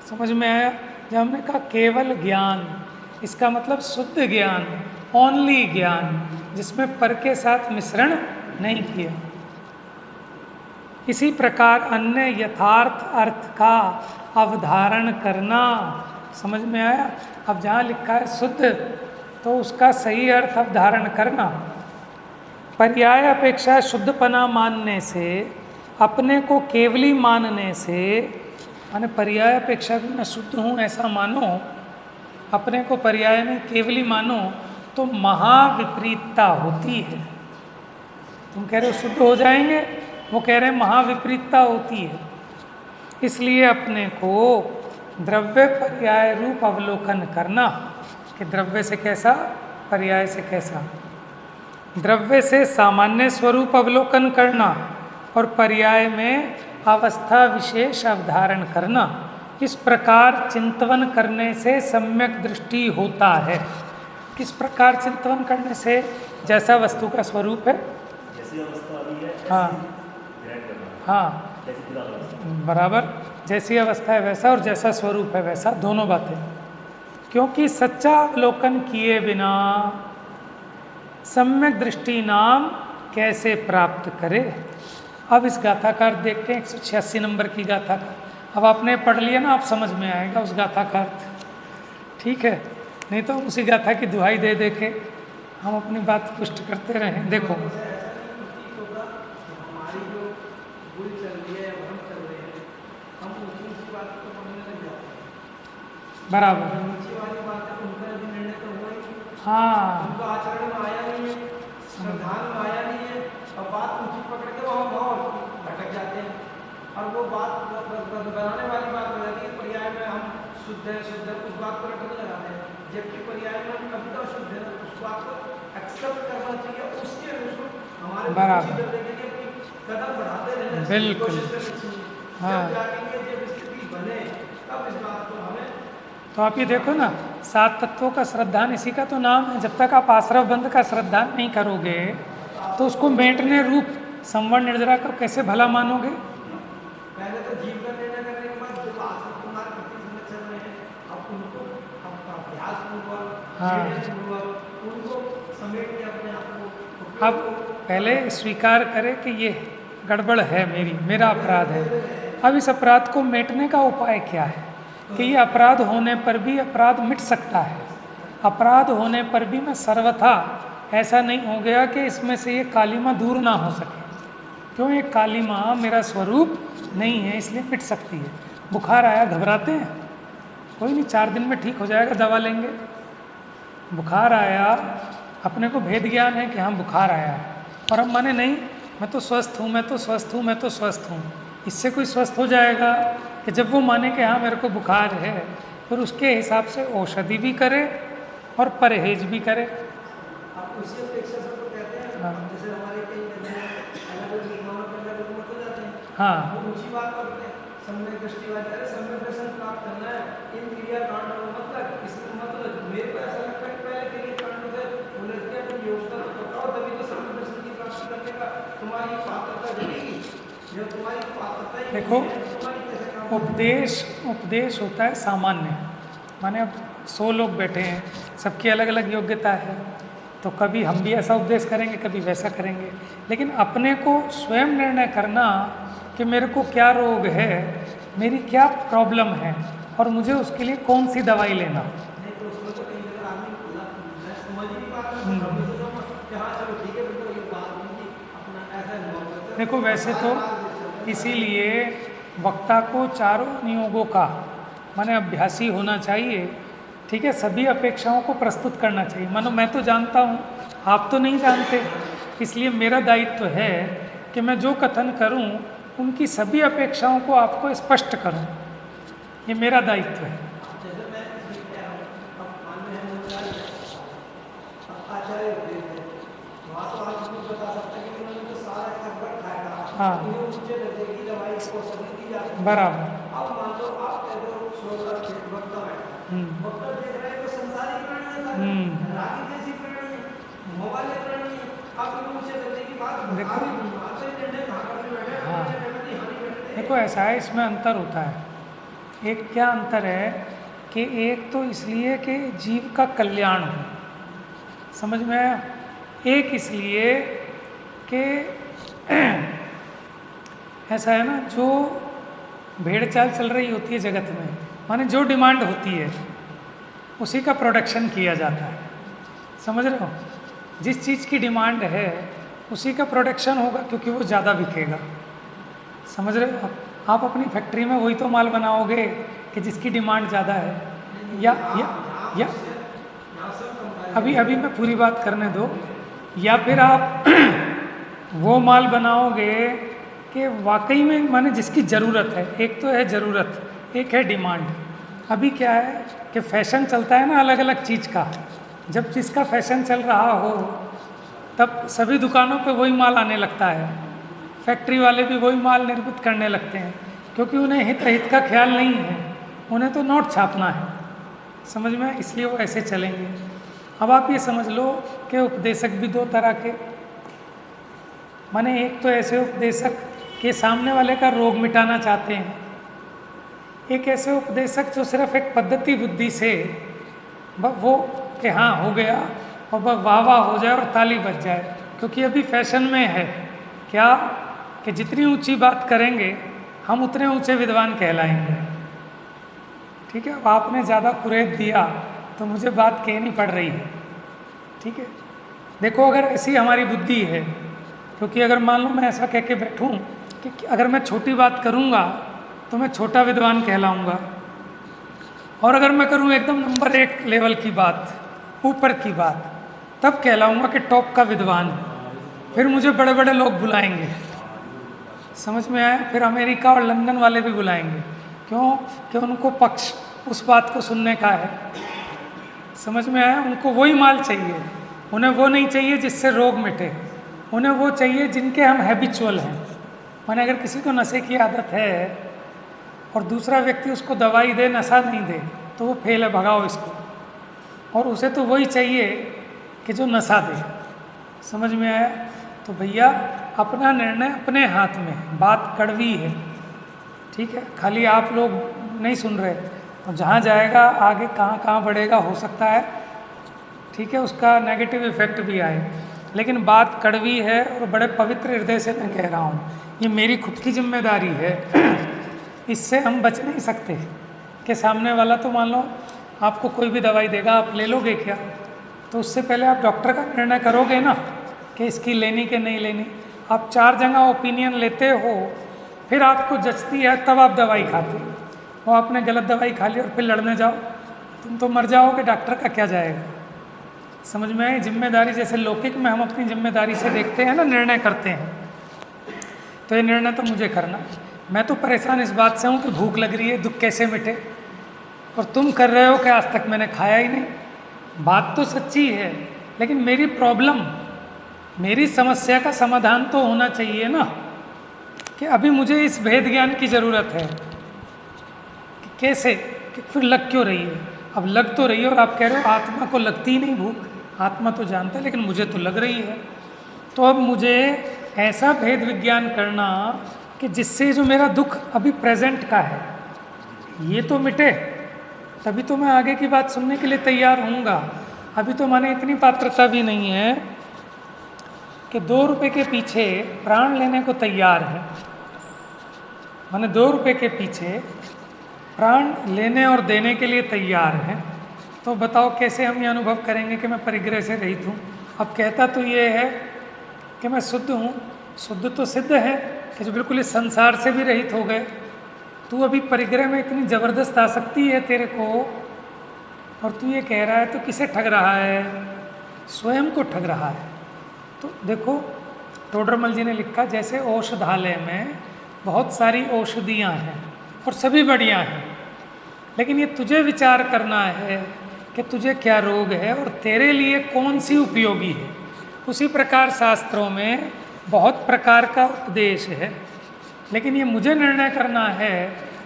समझ में आया? जब हमने कहा केवल ज्ञान, इसका मतलब शुद्ध ज्ञान, ओनली ज्ञान, जिसमें पर के साथ मिश्रण नहीं किया। इसी प्रकार अन्य यथार्थ अर्थ का अवधारण करना। समझ में आया? अब जहाँ लिखा है शुद्ध, तो उसका सही अर्थ अवधारण करना। पर्याय अपेक्षा शुद्धपना मानने से, अपने को केवली मानने से, माने पर्याय अपेक्षा भी मैं शुद्ध हूँ ऐसा मानो, अपने को पर्याय में केवली मानो, तो महाविपरीतता होती है। तुम कह रहे हो शुद्ध हो जाएंगे, वो कह रहे हैं महाविपरीतता होती है। इसलिए अपने को द्रव्य पर्याय रूप अवलोकन करना कि द्रव्य से कैसा, पर्याय से कैसा। द्रव्य से सामान्य स्वरूप अवलोकन करना और पर्याय में अवस्था विशेष अवधारण करना। इस प्रकार चिंतन करने से सम्यक दृष्टि होता है। किस प्रकार चिंतन करने से? जैसा वस्तु का स्वरूप है, जैसी अवस्था अभी है, हाँ हाँ, जैसी बराबर, जैसी अवस्था है वैसा और जैसा स्वरूप है वैसा, दोनों बातें। क्योंकि सच्चा अवलोकन किए बिना सम्यक दृष्टि नाम कैसे प्राप्त करे। अब इस गाथा का अर्थ देखते हैं, 186 नंबर की गाथा का। अब आपने पढ़ लिया ना, आप समझ में आएगा उस गाथा का अर्थ, ठीक है? नहीं तो उसी गाथा की दुहाई दे दे के हम अपनी बात पुष्ट करते रहें। देखो हमारी जो भूल चल रही है, हम चल रहे हैं, हम ऊँची बात को पढ़ने लग जाते हैं। बराबर, नीचे वाली बात है, उनका भी निर्णय तो हुआ ही, हाँ, उनका आचरण में आया नहीं है, श्रद्धान में आया नहीं है, और बात ऊँची पकड़ के वो हम और भटक जाते हैं, और वो बात बनाने वाली बात हो जाती है। पर्याय में हम शुद्ध है, उस बात को रटने लगाते हैं, जबकि पर्याय में हम कभी तो शुद्ध है, उस बात को एक्सेप्ट करना चाहिए, उसके अनुसार हमारे बराबर, कदम बढ़ाते रहना चाहिए, बिल्कुल, कोशिश करनी चाहिए। हाँ। जब जाके जब स्थिति बने, तब इस बात को हमें। तो आप ये देखो ना, 7 तत्वों का श्रद्धान इसी का तो नाम है। जब तक आप आश्रव बंध का श्रद्धान नहीं करोगे तो उसको मेंटने रूप संवरण निर्जरा को कैसे भला मानोगे? पहले तो जीव का निर्णय करने के बाद जब आश्रम कुमार कति समय चल रहे हैं, अब उनको अभ्यास उनको समेट के अपने आप को, अब पहले स्वीकार करें कि ये गड़बड़ है, मेरा अपराध है। अब इस अपराध को मेटने का उपाय क्या है? कि ये अपराध होने पर भी अपराध मिट सकता है। अपराध होने पर भी मैं सर्वथा ऐसा नहीं हो गया कि इसमें से ये कालिमा दूर ना हो सके। क्यों? ये कालिमा मेरा स्वरूप नहीं है, इसलिए मिट सकती है। बुखार आया, घबराते हैं? कोई नहीं, 4 दिन में ठीक हो जाएगा, दवा लेंगे। बुखार आया, अपने को भेद ज्ञान है कि हाँ बुखार आया है, और हम माने नहीं मैं तो स्वस्थ हूँ, मैं तो स्वस्थ हूँ, मैं तो स्वस्थ हूँ। इससे कोई स्वस्थ हो जाएगा? कि जब वो माने कि हाँ मेरे को बुखार है, फिर उसके हिसाब से औषधि भी करे और परहेज भी करे। आप उसी अपेक्षा से तो कहते हैं। हाँ। जैसे हमारे कई अलग विद्वानों के अंदर मत हो जाते हैं। हाँ। वो ऊंची बात करते हैं, सम्यक दृष्टि वाले, अरे सम्यक दर्शन प्राप्त करना है, इन क्रिया कांड का मतलब इसका मतलब मेरे को ऐसा लगता है कि पहले क्रिया कांड से बोले कि तुम योगदान बताओ, तभी तो सम्यक दर्शन की प्राप्ति करने का तुम्हारी पात्रता जगेगी। जब तुम्हारी पात्रता ही देखो, नहीं है, तुम्हारी कैसे काम उपदेश होता है सामान्य। माने अब 100 लोग बैठे हैं, सबकी अलग अलग योग्यता है, तो कभी हम भी ऐसा उपदेश करेंगे, कभी वैसा करेंगे। लेकिन अपने को स्वयं निर्णय करना कि मेरे को क्या रोग है, मेरी क्या प्रॉब्लम है, और मुझे उसके लिए कौन सी दवाई लेना। नहीं तो उसमें तो कई जगह आदमी मैं समझ नहीं पा रहा हूँ, हम तो हाँ चलो ठीक है, बिल्कुल ये बात नहीं थी, अपना ऐसा अनुभव करते हैं। देखो वैसे तो इसीलिए वक्ता को चारों नियोगों का माने अभ्यासी होना चाहिए। ठीक है, सभी अपेक्षाओं को प्रस्तुत करना चाहिए। मानो मैं तो जानता हूँ, आप तो नहीं जानते, इसलिए मेरा दायित्व है कि मैं जो कथन करूँ उनकी सभी अपेक्षाओं को आपको स्पष्ट करूँ। ये मेरा दायित्व है। जैसे मैं इसमें क्या हूँ, अब मान में आचार्य होते हैं, वहाँ तो आप हमको बता सकते हैं कि उन्होंने तो सारा खबर खाया था। हाँ। उन्हें ऊंचे दर्जे की दवाई को सभी दी जाती है। बराबर। अब मान लो आप कहते हो श्रोता वक्ता बैठा, वक्ता देख रहे हैं तो संसारी प्राणी है, रागी जैसी प्राणी है, मोबाइल प्राणी है। आप ऊंचे दर्जे की बात देखो, निर्णय कहाँ करने बैठे हैं, हाँ। हानि बैठे। देखो ऐसा है, इसमें अंतर होता है। एक क्या अंतर है कि एक तो इसलिए कि जीव का कल्याण हो, समझ में आया? एक इसलिए कि ऐसा है ना, जो भेड़ चाल चल रही होती है जगत में, माने जो डिमांड होती है उसी का प्रोडक्शन किया जाता है। समझ रहे हो? जिस चीज़ की डिमांड है उसी का प्रोडक्शन होगा, क्योंकि वो ज़्यादा बिकेगा। समझ रहे हो? आप अपनी फैक्ट्री में वही तो माल बनाओगे कि जिसकी डिमांड ज़्यादा है, या अभी मैं पूरी बात करने दो। या फिर आप वो माल बनाओगे कि वाकई में माने जिसकी ज़रूरत है। एक तो है ज़रूरत, एक है डिमांड। अभी क्या है कि फैशन चलता है ना अलग अलग चीज़ का। जब जिसका फैशन चल रहा हो तब सभी दुकानों पे वही माल आने लगता है, फैक्ट्री वाले भी वही माल निर्मित करने लगते हैं, क्योंकि उन्हें हित का ख्याल नहीं है, उन्हें तो नोट छापना है। समझ में? इसलिए वो ऐसे चलेंगे। अब आप ये समझ लो कि उपदेशक भी 2 तरह के, माने एक तो ऐसे उपदेशक के सामने वाले का रोग मिटाना चाहते हैं, एक ऐसे उपदेशक जो सिर्फ एक पद्धति बुद्धि से वो कि हाँ हो गया और वाह वाह हो जाए और ताली बज जाए। क्योंकि अभी फैशन में है क्या कि जितनी ऊंची बात करेंगे हम उतने ऊंचे विद्वान कहलाएंगे। ठीक है, अब आपने ज़्यादा कुरेद दिया तो मुझे बात कहनी पड़ रही है। ठीक है, देखो अगर ऐसी हमारी बुद्धि है, क्योंकि अगर मान लो मैं ऐसा कह के बैठूं कि अगर मैं छोटी बात करूंगा तो मैं छोटा विद्वान कहलाऊंगा, और अगर मैं करूं एकदम नंबर 1 लेवल की बात, ऊपर की बात, तब कहलाऊंगा कि टॉप का विद्वान। फिर मुझे बड़े बड़े लोग बुलाएंगे। समझ में आया? फिर अमेरिका और लंदन वाले भी बुलाएंगे। क्यों? कि उनको पक्ष उस बात को सुनने का है। समझ में आया? उनको वही माल चाहिए, उन्हें वो नहीं चाहिए जिससे रोग मिटे, उन्हें वो चाहिए जिनके हम हैबिचुअल हैं। माने अगर किसी को नशे की आदत है और दूसरा व्यक्ति उसको दवाई दे, नशा नहीं दे, तो वो फेल है, भगाओ इसको। और उसे तो वही चाहिए कि जो नशा दे। समझ में आया? तो भैया अपना निर्णय अपने हाथ में है। बात कड़वी है, ठीक है, खाली आप लोग नहीं सुन रहे, और जहाँ जाएगा आगे कहाँ बढ़ेगा हो सकता है, ठीक है, उसका नेगेटिव इफेक्ट भी आए। लेकिन बात कड़वी है और बड़े पवित्र हृदय से मैं कह रहा हूँ, ये मेरी खुद की जिम्मेदारी है। इससे हम बच नहीं सकते कि सामने वाला तो मान लो आपको कोई भी दवाई देगा, आप ले लोगे क्या? तो उससे पहले आप डॉक्टर का निर्णय करोगे ना कि इसकी लेनी कि नहीं लेनी। आप 4 जगह ओपिनियन लेते हो, फिर आपको जचती है तब आप दवाई खाते हो। वो आपने गलत दवाई खा ली और फिर लड़ने जाओ, तुम तो मर जाओगे, डॉक्टर का क्या जाएगा। समझ में आई? जिम्मेदारी जैसे लौकिक में हम अपनी जिम्मेदारी से देखते हैं ना, निर्णय करते हैं, तो ये निर्णय तो मुझे करना है। मैं तो परेशान इस बात से हूँ कि भूख लग रही है, दुख कैसे मिटे, और तुम कर रहे हो कि आज तक मैंने खाया ही नहीं। बात तो सच्ची है, लेकिन मेरी प्रॉब्लम, मेरी समस्या का समाधान तो होना चाहिए ना, कि अभी मुझे इस भेद ज्ञान की ज़रूरत है कि कैसे, कि फिर लग क्यों रही है। अब लग तो रही है, और आप कह रहे हो आत्मा को लगती ही नहीं भूख, आत्मा तो जानता है, लेकिन मुझे तो लग रही है। तो अब मुझे ऐसा भेद विज्ञान करना कि जिससे जो मेरा दुख अभी प्रेजेंट का है ये तो मिटे, तभी तो मैं आगे की बात सुनने के लिए तैयार होऊंगा। अभी तो मैंने इतनी पात्रता भी नहीं है कि 2 रुपये के पीछे प्राण लेने को तैयार है। मैंने 2 रुपये के पीछे प्राण लेने और देने के लिए तैयार है। तो बताओ कैसे हम ये अनुभव करेंगे कि मैं परिग्रह से रहित हूँ। अब कहता तो ये है कि मैं शुद्ध हूँ, शुद्ध तो सिद्ध है कि जो बिल्कुल इस संसार से भी रहित हो गए। तू अभी परिग्रह में इतनी ज़बरदस्त आसक्ति है तेरे को, और तू ये कह रहा है तो किसे ठग रहा है? स्वयं को ठग रहा है। तो देखो, टोडरमल जी ने लिखा, जैसे औषधालय में बहुत सारी औषधियाँ हैं और सभी बढ़िया हैं, लेकिन ये तुझे विचार करना है कि तुझे क्या रोग है और तेरे लिए कौन सी उपयोगी है। उसी प्रकार शास्त्रों में बहुत प्रकार का उपदेश है, लेकिन ये मुझे निर्णय करना है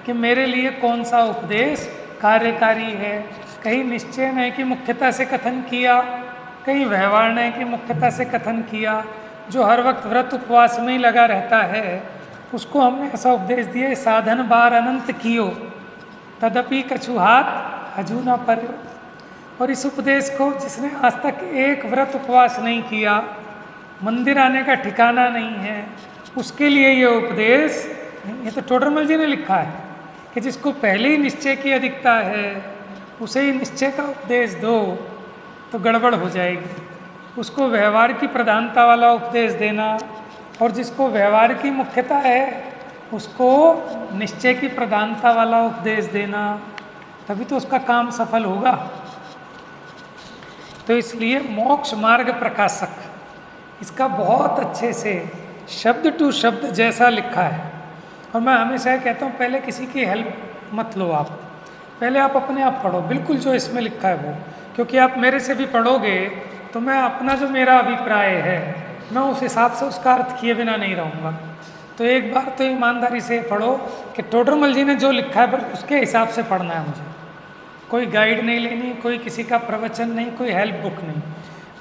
कि मेरे लिए कौन सा उपदेश कार्यकारी है। कहीं निश्चय नय की मुख्यता से कथन किया, कहीं व्यवहार नय की मुख्यता से कथन किया। जो हर वक्त व्रत उपवास में ही लगा रहता है उसको हमने ऐसा उपदेश दिया, साधन बार अनंत कियो तदपि कछु हाथ हजू न पर्यो। और इस उपदेश को जिसने आज तक एक व्रत उपवास नहीं किया, मंदिर आने का ठिकाना नहीं है, उसके लिए ये उपदेश नहीं। ये तो टोडरमल जी ने लिखा है कि जिसको पहले ही निश्चय की अधिकता है उसे ही निश्चय का उपदेश दो तो गड़बड़ हो जाएगी। उसको व्यवहार की प्रधानता वाला उपदेश देना, और जिसको व्यवहार की मुख्यता है उसको निश्चय की प्रधानता वाला उपदेश देना, तभी तो उसका काम सफल होगा। तो इसलिए मोक्ष मार्ग प्रकाशक इसका बहुत अच्छे से शब्द टू शब्द जैसा लिखा है। और मैं हमेशा कहता हूँ, पहले किसी की हेल्प मत लो, आप पहले आप अपने आप पढ़ो बिल्कुल जो इसमें लिखा है वो, क्योंकि आप मेरे से भी पढ़ोगे तो मैं अपना जो मेरा अभिप्राय है मैं उस हिसाब से उसका अर्थ किए बिना नहीं रहूँगा। तो एक बार तो ईमानदारी से पढ़ो कि टोडरमल जी ने जो लिखा है बस उसके हिसाब से पढ़ना है मुझे। कोई गाइड नहीं लेनी, कोई किसी का प्रवचन नहीं, कोई हेल्प बुक नहीं,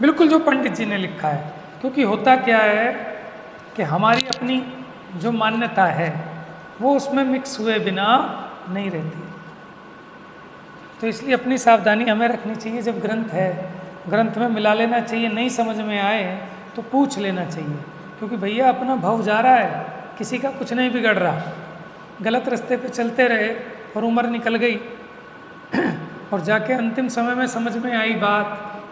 बिल्कुल जो पंडित जी ने लिखा है। क्योंकि होता क्या है कि हमारी अपनी जो मान्यता है वो उसमें मिक्स हुए बिना नहीं रहती। तो इसलिए अपनी सावधानी हमें रखनी चाहिए। जब ग्रंथ है, ग्रंथ में मिला लेना चाहिए। नहीं समझ में आए तो पूछ लेना चाहिए, क्योंकि भैया अपना भव जा रहा है, किसी का कुछ नहीं बिगड़ रहा। गलत रास्ते पे चलते रहे और उम्र निकल गई और जाके अंतिम समय में समझ में आई बात,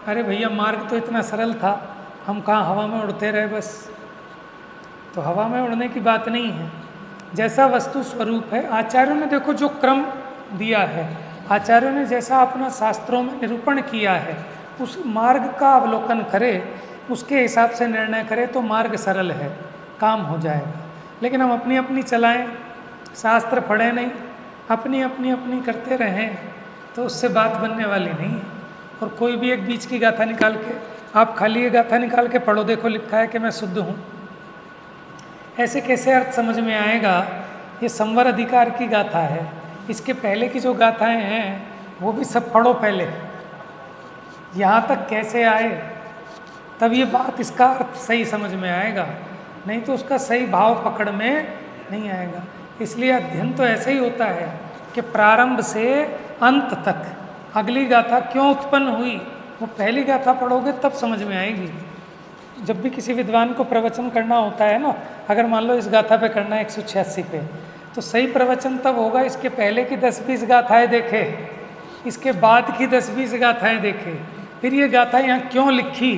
अरे भैया मार्ग तो इतना सरल था, हम कहाँ हवा में उड़ते रहे बस। तो हवा में उड़ने की बात नहीं है, जैसा वस्तु स्वरूप है। आचार्यों ने देखो जो क्रम दिया है, आचार्यों ने जैसा अपना शास्त्रों में निरूपण किया है, उस मार्ग का अवलोकन करे, उसके हिसाब से निर्णय करे तो मार्ग सरल है, काम हो जाएगा। लेकिन हम अपनी अपनी चलाएं, शास्त्र पढ़े नहीं, अपनी अपनी अपनी करते रहें तो उससे बात बनने वाली नहीं है। और कोई भी एक बीच की गाथा निकाल के, आप खाली ये गाथा निकाल के पढ़ो, देखो लिखा है कि मैं शुद्ध हूँ, ऐसे कैसे अर्थ समझ में आएगा। ये संवर अधिकार की गाथा है, इसके पहले की जो गाथाएं हैं वो भी सब पढ़ो पहले, यहाँ तक कैसे आए, तब ये बात इसका अर्थ सही समझ में आएगा, नहीं तो उसका सही भाव पकड़ में नहीं आएगा। इसलिए अध्ययन तो ऐसे ही होता है कि प्रारंभ से अंत तक अगली गाथा क्यों उत्पन्न हुई वो पहली गाथा पढ़ोगे तब समझ में आएगी। जब भी किसी विद्वान को प्रवचन करना होता है ना, अगर मान लो इस गाथा पे करना है 186 पे, तो सही प्रवचन तब होगा इसके पहले की 10-20 गाथाएँ देखे, इसके बाद की 10-20 गाथाएँ देखे, फिर ये गाथा यहाँ क्यों लिखी,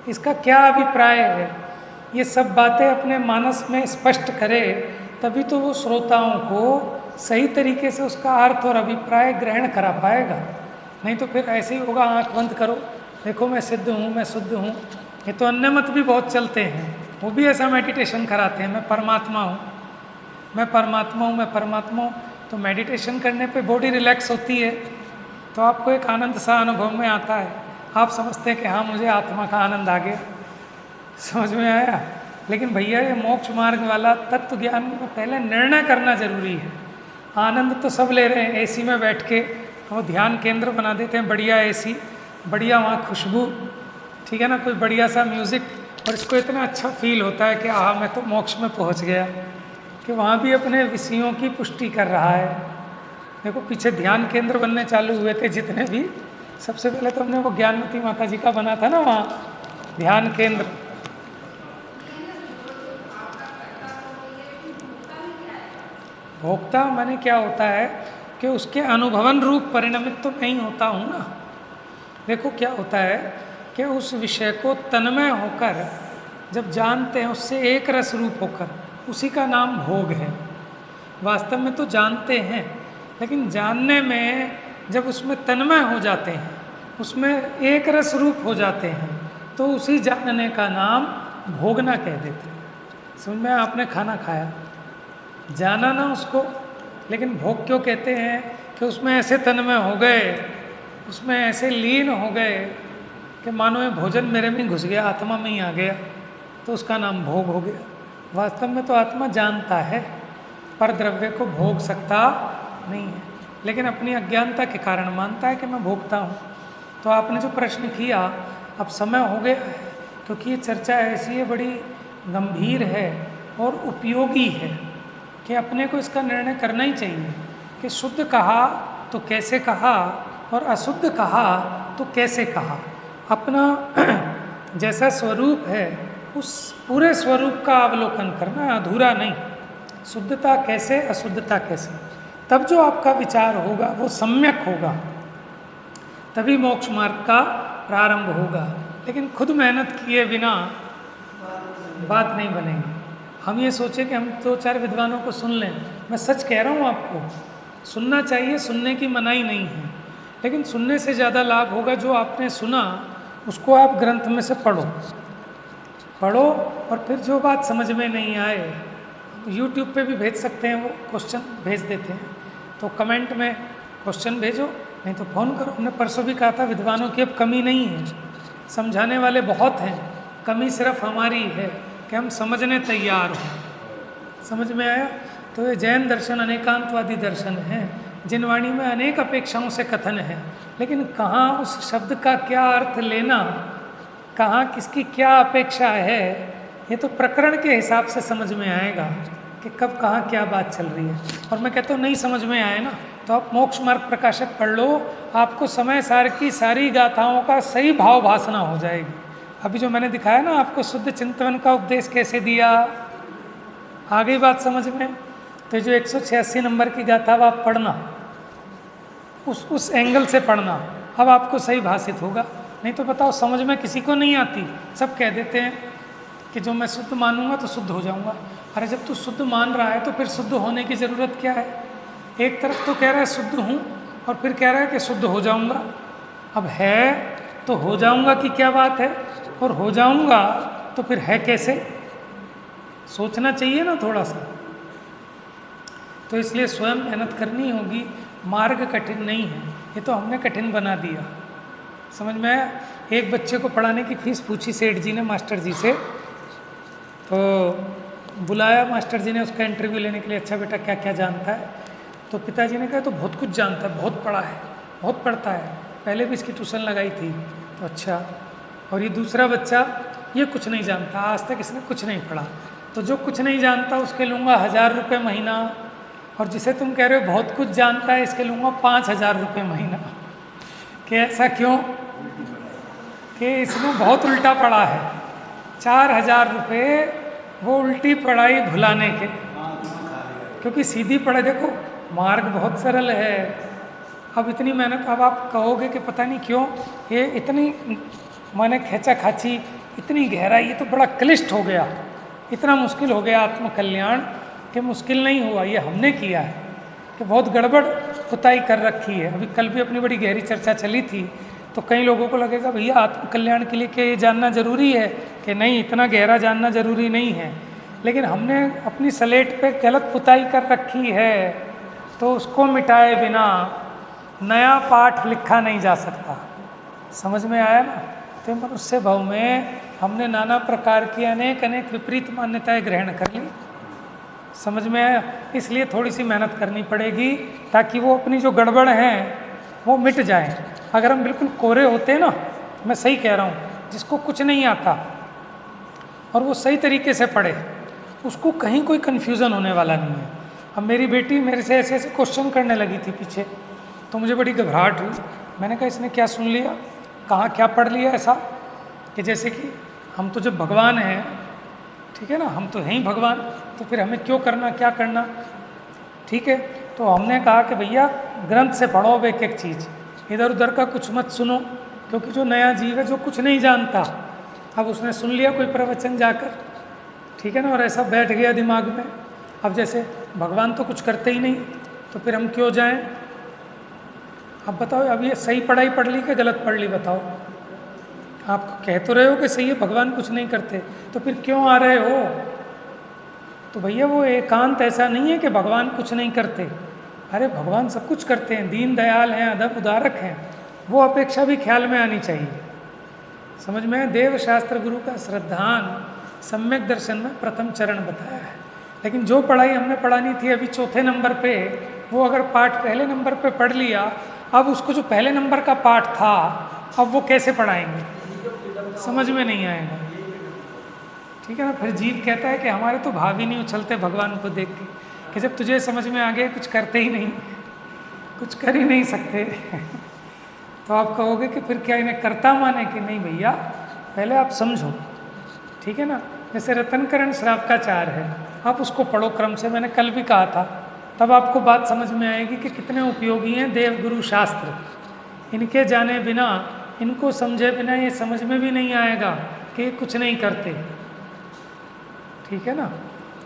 इसका क्या अभिप्राय है, ये सब बातें अपने मानस में स्पष्ट करे, तभी तो वो श्रोताओं को सही तरीके से उसका अर्थ और अभिप्राय ग्रहण करा पाएगा। नहीं तो फिर ऐसे ही होगा, आँख बंद करो, देखो मैं सिद्ध हूँ, मैं शुद्ध हूँ। ये तो अन्य मत भी बहुत चलते हैं, वो भी ऐसा मेडिटेशन कराते हैं, मैं परमात्मा हूँ, मैं परमात्मा हूँ, मैं परमात्मा हूँ। तो मेडिटेशन करने पे बॉडी रिलैक्स होती है, तो आपको एक आनंद सा अनुभव में आता है, आप समझते हैं कि हाँ मुझे आत्मा का आनंद आ गया। समझ में आया? लेकिन भैया ये मोक्ष मार्ग वाला तत्व ज्ञान में पहले निर्णय करना जरूरी है। आनंद तो सब ले रहे हैं, एसी में बैठ के वो ध्यान केंद्र बना देते हैं, बढ़िया एसी, बढ़िया वहाँ खुशबू, ठीक है ना, कोई बढ़िया सा म्यूज़िक, और इसको इतना अच्छा फील होता है कि हाँ मैं तो मोक्ष में पहुँच गया, कि वहाँ भी अपने विषयों की पुष्टि कर रहा है। देखो पीछे ध्यान केंद्र बनने चालू हुए थे जितने भी, सबसे पहले तो हमने वो ज्ञानमती माता जी का बना था ना वहाँ ध्यान केंद्र। भोक्ता माने क्या होता है कि उसके अनुभवन रूप परिणमित तो नहीं होता हूँ ना। देखो क्या होता है कि उस विषय को तन्मय होकर जब जानते हैं, उससे एक रस रूप होकर, उसी का नाम भोग है। वास्तव में तो जानते हैं, लेकिन जानने में जब उसमें तन्मय हो जाते हैं, उसमें एक रस रूप हो जाते हैं, तो उसी जानने का नाम भोगना कह देते हैं। समझ में आपने खाना खाया, जाना ना उसको, लेकिन भोग क्यों कहते हैं कि उसमें ऐसे तन्मय हो गए, उसमें ऐसे लीन हो गए कि मानो ये भोजन मेरे में घुस गया, आत्मा में ही आ गया, तो उसका नाम भोग हो गया। वास्तव में तो आत्मा जानता है, पर द्रव्य को भोग सकता नहीं है, लेकिन अपनी अज्ञानता के कारण मानता है कि मैं भोगता हूँ। तो आपने जो प्रश्न किया, अब समय हो गया है, क्योंकि ये चर्चा ऐसी है, बड़ी गंभीर है और उपयोगी है कि अपने को इसका निर्णय करना ही चाहिए कि शुद्ध कहा तो कैसे कहा और अशुद्ध कहा तो कैसे कहा। अपना जैसा स्वरूप है उस पूरे स्वरूप का अवलोकन करना, अधूरा नहीं। शुद्धता कैसे, अशुद्धता कैसे, तब जो आपका विचार होगा वो सम्यक होगा, तभी मोक्ष मार्ग का प्रारंभ होगा। लेकिन खुद मेहनत किए बिना बात नहीं बनेगी। हम ये सोचे कि हम 2-4 विद्वानों को सुन लें, मैं सच कह रहा हूँ आपको, सुनना चाहिए, सुनने की मनाही नहीं है, लेकिन सुनने से ज़्यादा लाभ होगा जो आपने सुना उसको आप ग्रंथ में से पढ़ो और फिर जो बात समझ में नहीं आए यूट्यूब पे भी भेज सकते हैं, वो क्वेश्चन भेज देते हैं, तो कमेंट में क्वेश्चन भेजो, नहीं तो फ़ोन करो। हमने परसों भी कहा था विद्वानों की अब कमी नहीं है, समझाने वाले बहुत हैं, कमी सिर्फ हमारी है कि हम समझने तैयार हों। समझ में आया? तो ये जैन दर्शन अनेकांतवादी दर्शन है, जिन वाणी में अनेक अपेक्षाओं से कथन है, लेकिन कहाँ उस शब्द का क्या अर्थ लेना, कहाँ किसकी क्या अपेक्षा है, ये तो प्रकरण के हिसाब से समझ में आएगा कि कब कहाँ क्या बात चल रही है। और मैं कहता हूँ नहीं समझ में आए ना तो आप मोक्ष मार्ग प्रकाशक पढ़ लो, आपको समय सार की सारी गाथाओं का सही भाव भासना हो जाएगी। अभी जो मैंने दिखाया ना आपको शुद्ध चिंतन का उपदेश कैसे दिया, आ गई बात समझ में? तो जो 186 नंबर की गाथा आप पढ़ना, उस एंगल से पढ़ना, अब आपको सही भाषित होगा। नहीं तो बताओ समझ में किसी को नहीं आती, सब कह देते हैं कि जो मैं शुद्ध मानूंगा तो शुद्ध हो जाऊंगा। अरे जब तू शुद्ध मान रहा है तो फिर शुद्ध होने की ज़रूरत क्या है? एक तरफ तो कह रहा है शुद्ध हूँ और फिर कह रहा है कि शुद्ध हो जाऊंगा। अब है तो हो जाऊंगा की क्या बात है, और हो जाऊंगा तो फिर है कैसे? सोचना चाहिए ना थोड़ा सा। तो इसलिए स्वयं मेहनत करनी होगी। मार्ग कठिन नहीं है, ये तो हमने कठिन बना दिया। समझ में आया? एक बच्चे को पढ़ाने की फीस पूछी सेठ जी ने मास्टर जी से, तो बुलाया मास्टर जी ने उसका इंटरव्यू लेने के लिए, अच्छा बेटा क्या क्या जानता है? तो पिताजी ने कहा तो बहुत कुछ जानता है, बहुत पढ़ा है, बहुत पढ़ता है, पहले भी इसकी ट्यूशन लगाई थी। तो अच्छा, और ये दूसरा बच्चा ये कुछ नहीं जानता, आज तक इसने कुछ नहीं पढ़ा। तो जो कुछ नहीं जानता उसके लूँगा 1000 रुपये महीना, और जिसे तुम कह रहे हो बहुत कुछ जानता है इसके लूँगा 5000 रुपये महीना। कि ऐसा क्यों? कि इसने बहुत उल्टा पढ़ा है। 4000 रुपये वो उल्टी पढ़ाई भुलाने के, क्योंकि सीधी पड़े, देखो मार्ग बहुत सरल है। अब इतनी मेहनत, अब आप कहोगे कि पता नहीं क्यों ये इतनी माने खेचा खाची, इतनी गहराई, ये तो बड़ा क्लिष्ट हो गया, इतना मुश्किल हो गया आत्मकल्याण कि मुश्किल नहीं हुआ, ये हमने किया है कि बहुत गड़बड़ खुताई कर रखी है। अभी कल भी अपनी बड़ी गहरी चर्चा चली थी, तो कई लोगों को लगेगा भैया आत्मकल्याण के लिए क्या ये जानना जरूरी है, कि नहीं इतना गहरा जानना जरूरी नहीं है, लेकिन हमने अपनी स्लेट पे गलत पुताई कर रखी है, तो उसको मिटाए बिना नया पाठ लिखा नहीं जा सकता। समझ में आया ना? तो मनुष्य भाव में हमने नाना प्रकार की अनेक अनेक विपरीत मान्यताएं ग्रहण कर ली। समझ में आया? इसलिए थोड़ी सी मेहनत करनी पड़ेगी ताकि वो अपनी जो गड़बड़ हैं वो मिट जाए। अगर हम बिल्कुल कोरे होते ना, मैं सही कह रहा हूँ, जिसको कुछ नहीं आता और वो सही तरीके से पढ़े, उसको कहीं कोई कन्फ्यूज़न होने वाला नहीं है। अब मेरी बेटी मेरे से ऐसे ऐसे क्वेश्चन करने लगी थी पीछे, तो मुझे बड़ी घबराहट हुई। मैंने कहा इसने क्या सुन लिया, कहाँ क्या पढ़ लिया ऐसा कि जैसे कि हम तो जब भगवान हैं, ठीक है ना, हम तो हैं ही भगवान, तो फिर हमें क्यों करना, क्या करना। ठीक है, तो हमने कहा कि भैया ग्रंथ से पढ़ो अब एक एक चीज़, इधर उधर का कुछ मत सुनो, क्योंकि जो नया जीव है जो कुछ नहीं जानता, अब उसने सुन लिया कोई प्रवचन जाकर, ठीक है ना, और ऐसा बैठ गया दिमाग में। अब जैसे भगवान तो कुछ करते ही नहीं, तो फिर हम क्यों जाएं। अब बताओ, अब ये सही पढ़ाई पढ़ ली कि गलत पढ़ ली, बताओ। आप कह तो रहे हो कि सही है, भगवान कुछ नहीं करते, तो फिर क्यों आ रहे हो। तो भैया वो एकांत ऐसा नहीं है कि भगवान कुछ नहीं करते, अरे भगवान सब कुछ करते हैं, दीन दयाल हैं, अदब उदारक हैं, वो अपेक्षा भी ख्याल में आनी चाहिए। समझ में? देव शास्त्र गुरु का श्रद्धान सम्यक दर्शन में प्रथम चरण बताया है। लेकिन जो पढ़ाई हमने पढ़ानी थी अभी चौथे नंबर पे, वो अगर पाठ पहले नंबर पे पढ़ लिया, अब उसको जो पहले नंबर का पाठ था अब वो कैसे पढ़ाएंगे, समझ में नहीं आएगा। ठीक है ना? फिर जीव कहता है कि हमारे तो भाव ही नहीं उछलते भगवान को देख के, कि जब तुझे समझ में आ गया कुछ करते ही नहीं, कुछ कर ही नहीं सकते तो आप कहोगे कि फिर क्या इन्हें कर्ता माने कि नहीं भैया, पहले आप समझो। ठीक है ना? जैसे रतनकरण श्रावकाचार है, आप उसको पढ़ो क्रम से, मैंने कल भी कहा था, तब आपको बात समझ में आएगी कि कितने उपयोगी हैं देव गुरु शास्त्र। इनके जाने बिना, इनको समझे बिना ये समझ में भी नहीं आएगा कि कुछ नहीं करते। ठीक है ना?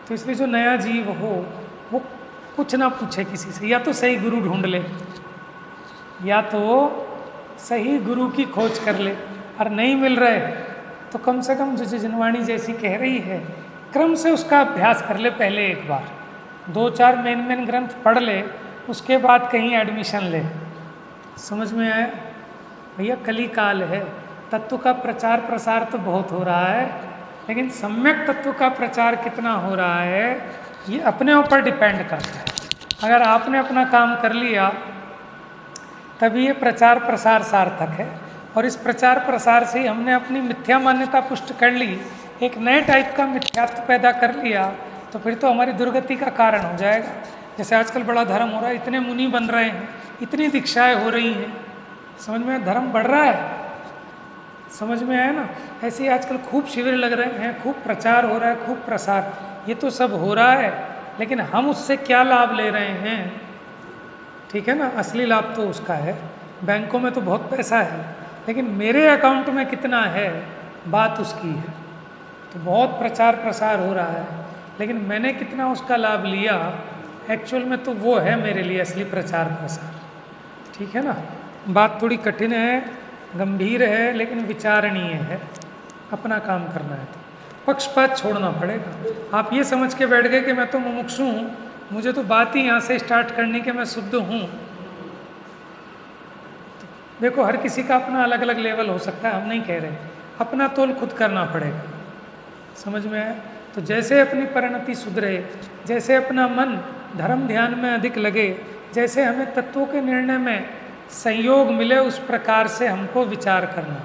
तो इसलिए जो नया जीव हो वो कुछ ना पूछे किसी से, या तो सही गुरु ढूंढ ले, या तो सही गुरु की खोज कर ले, और नहीं मिल रहे तो कम से कम जो जिनवाणी जैसी कह रही है, क्रम से उसका अभ्यास कर ले। पहले एक बार 2-4 मेन ग्रंथ पढ़ ले, उसके बाद कहीं एडमिशन ले। समझ में आया? भैया कली काल है, तत्व का प्रचार प्रसार तो बहुत हो रहा है, लेकिन सम्यक तत्व का प्रचार कितना हो रहा है ये अपने ऊपर डिपेंड करता है। अगर आपने अपना काम कर लिया तभी ये प्रचार प्रसार सार्थक है, और इस प्रचार प्रसार से ही हमने अपनी मिथ्या मान्यता पुष्ट कर ली, एक नए टाइप का मिथ्यात्व पैदा कर लिया, तो फिर तो हमारी दुर्गति का कारण हो जाएगा। जैसे आजकल बड़ा धर्म हो रहा है, इतने मुनि बन रहे हैं, इतनी दीक्षाएं हो रही हैं, समझ में? धर्म बढ़ रहा है, समझ में आया ना? ऐसे ही आजकल खूब शिविर लग रहे हैं, खूब प्रचार हो रहा है, खूब प्रसार, ये तो सब हो रहा है, लेकिन हम उससे क्या लाभ ले रहे हैं? ठीक है ना? असली लाभ तो उसका है, बैंकों में तो बहुत पैसा है, लेकिन मेरे अकाउंट में कितना है, बात उसकी है। तो बहुत प्रचार प्रसार हो रहा है, लेकिन मैंने कितना उसका लाभ लिया, एक्चुअल में तो वो है मेरे लिए असली प्रचार प्रसार। ठीक है ना? बात थोड़ी कठिन है, गंभीर है, लेकिन विचारणीय है। अपना काम करना है तो पक्षपात छोड़ना पड़ेगा। आप ये समझ के बैठ गए कि मैं तो मुमुक्षु हूँ, मुझे तो बात ही यहाँ से स्टार्ट करनी कि मैं शुद्ध हूँ। तो देखो हर किसी का अपना अलग अलग लेवल हो सकता है, हम नहीं कह रहे, अपना तोल खुद करना पड़ेगा। समझ में आया? तो जैसे अपनी परिणति सुधरे, जैसे अपना मन धर्म ध्यान में अधिक लगे, जैसे हमें तत्वों के निर्णय में संयोग मिले, उस प्रकार से हमको विचार करना।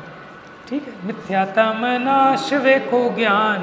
ठीक है? मिथ्याता में नाश वे को ज्ञान,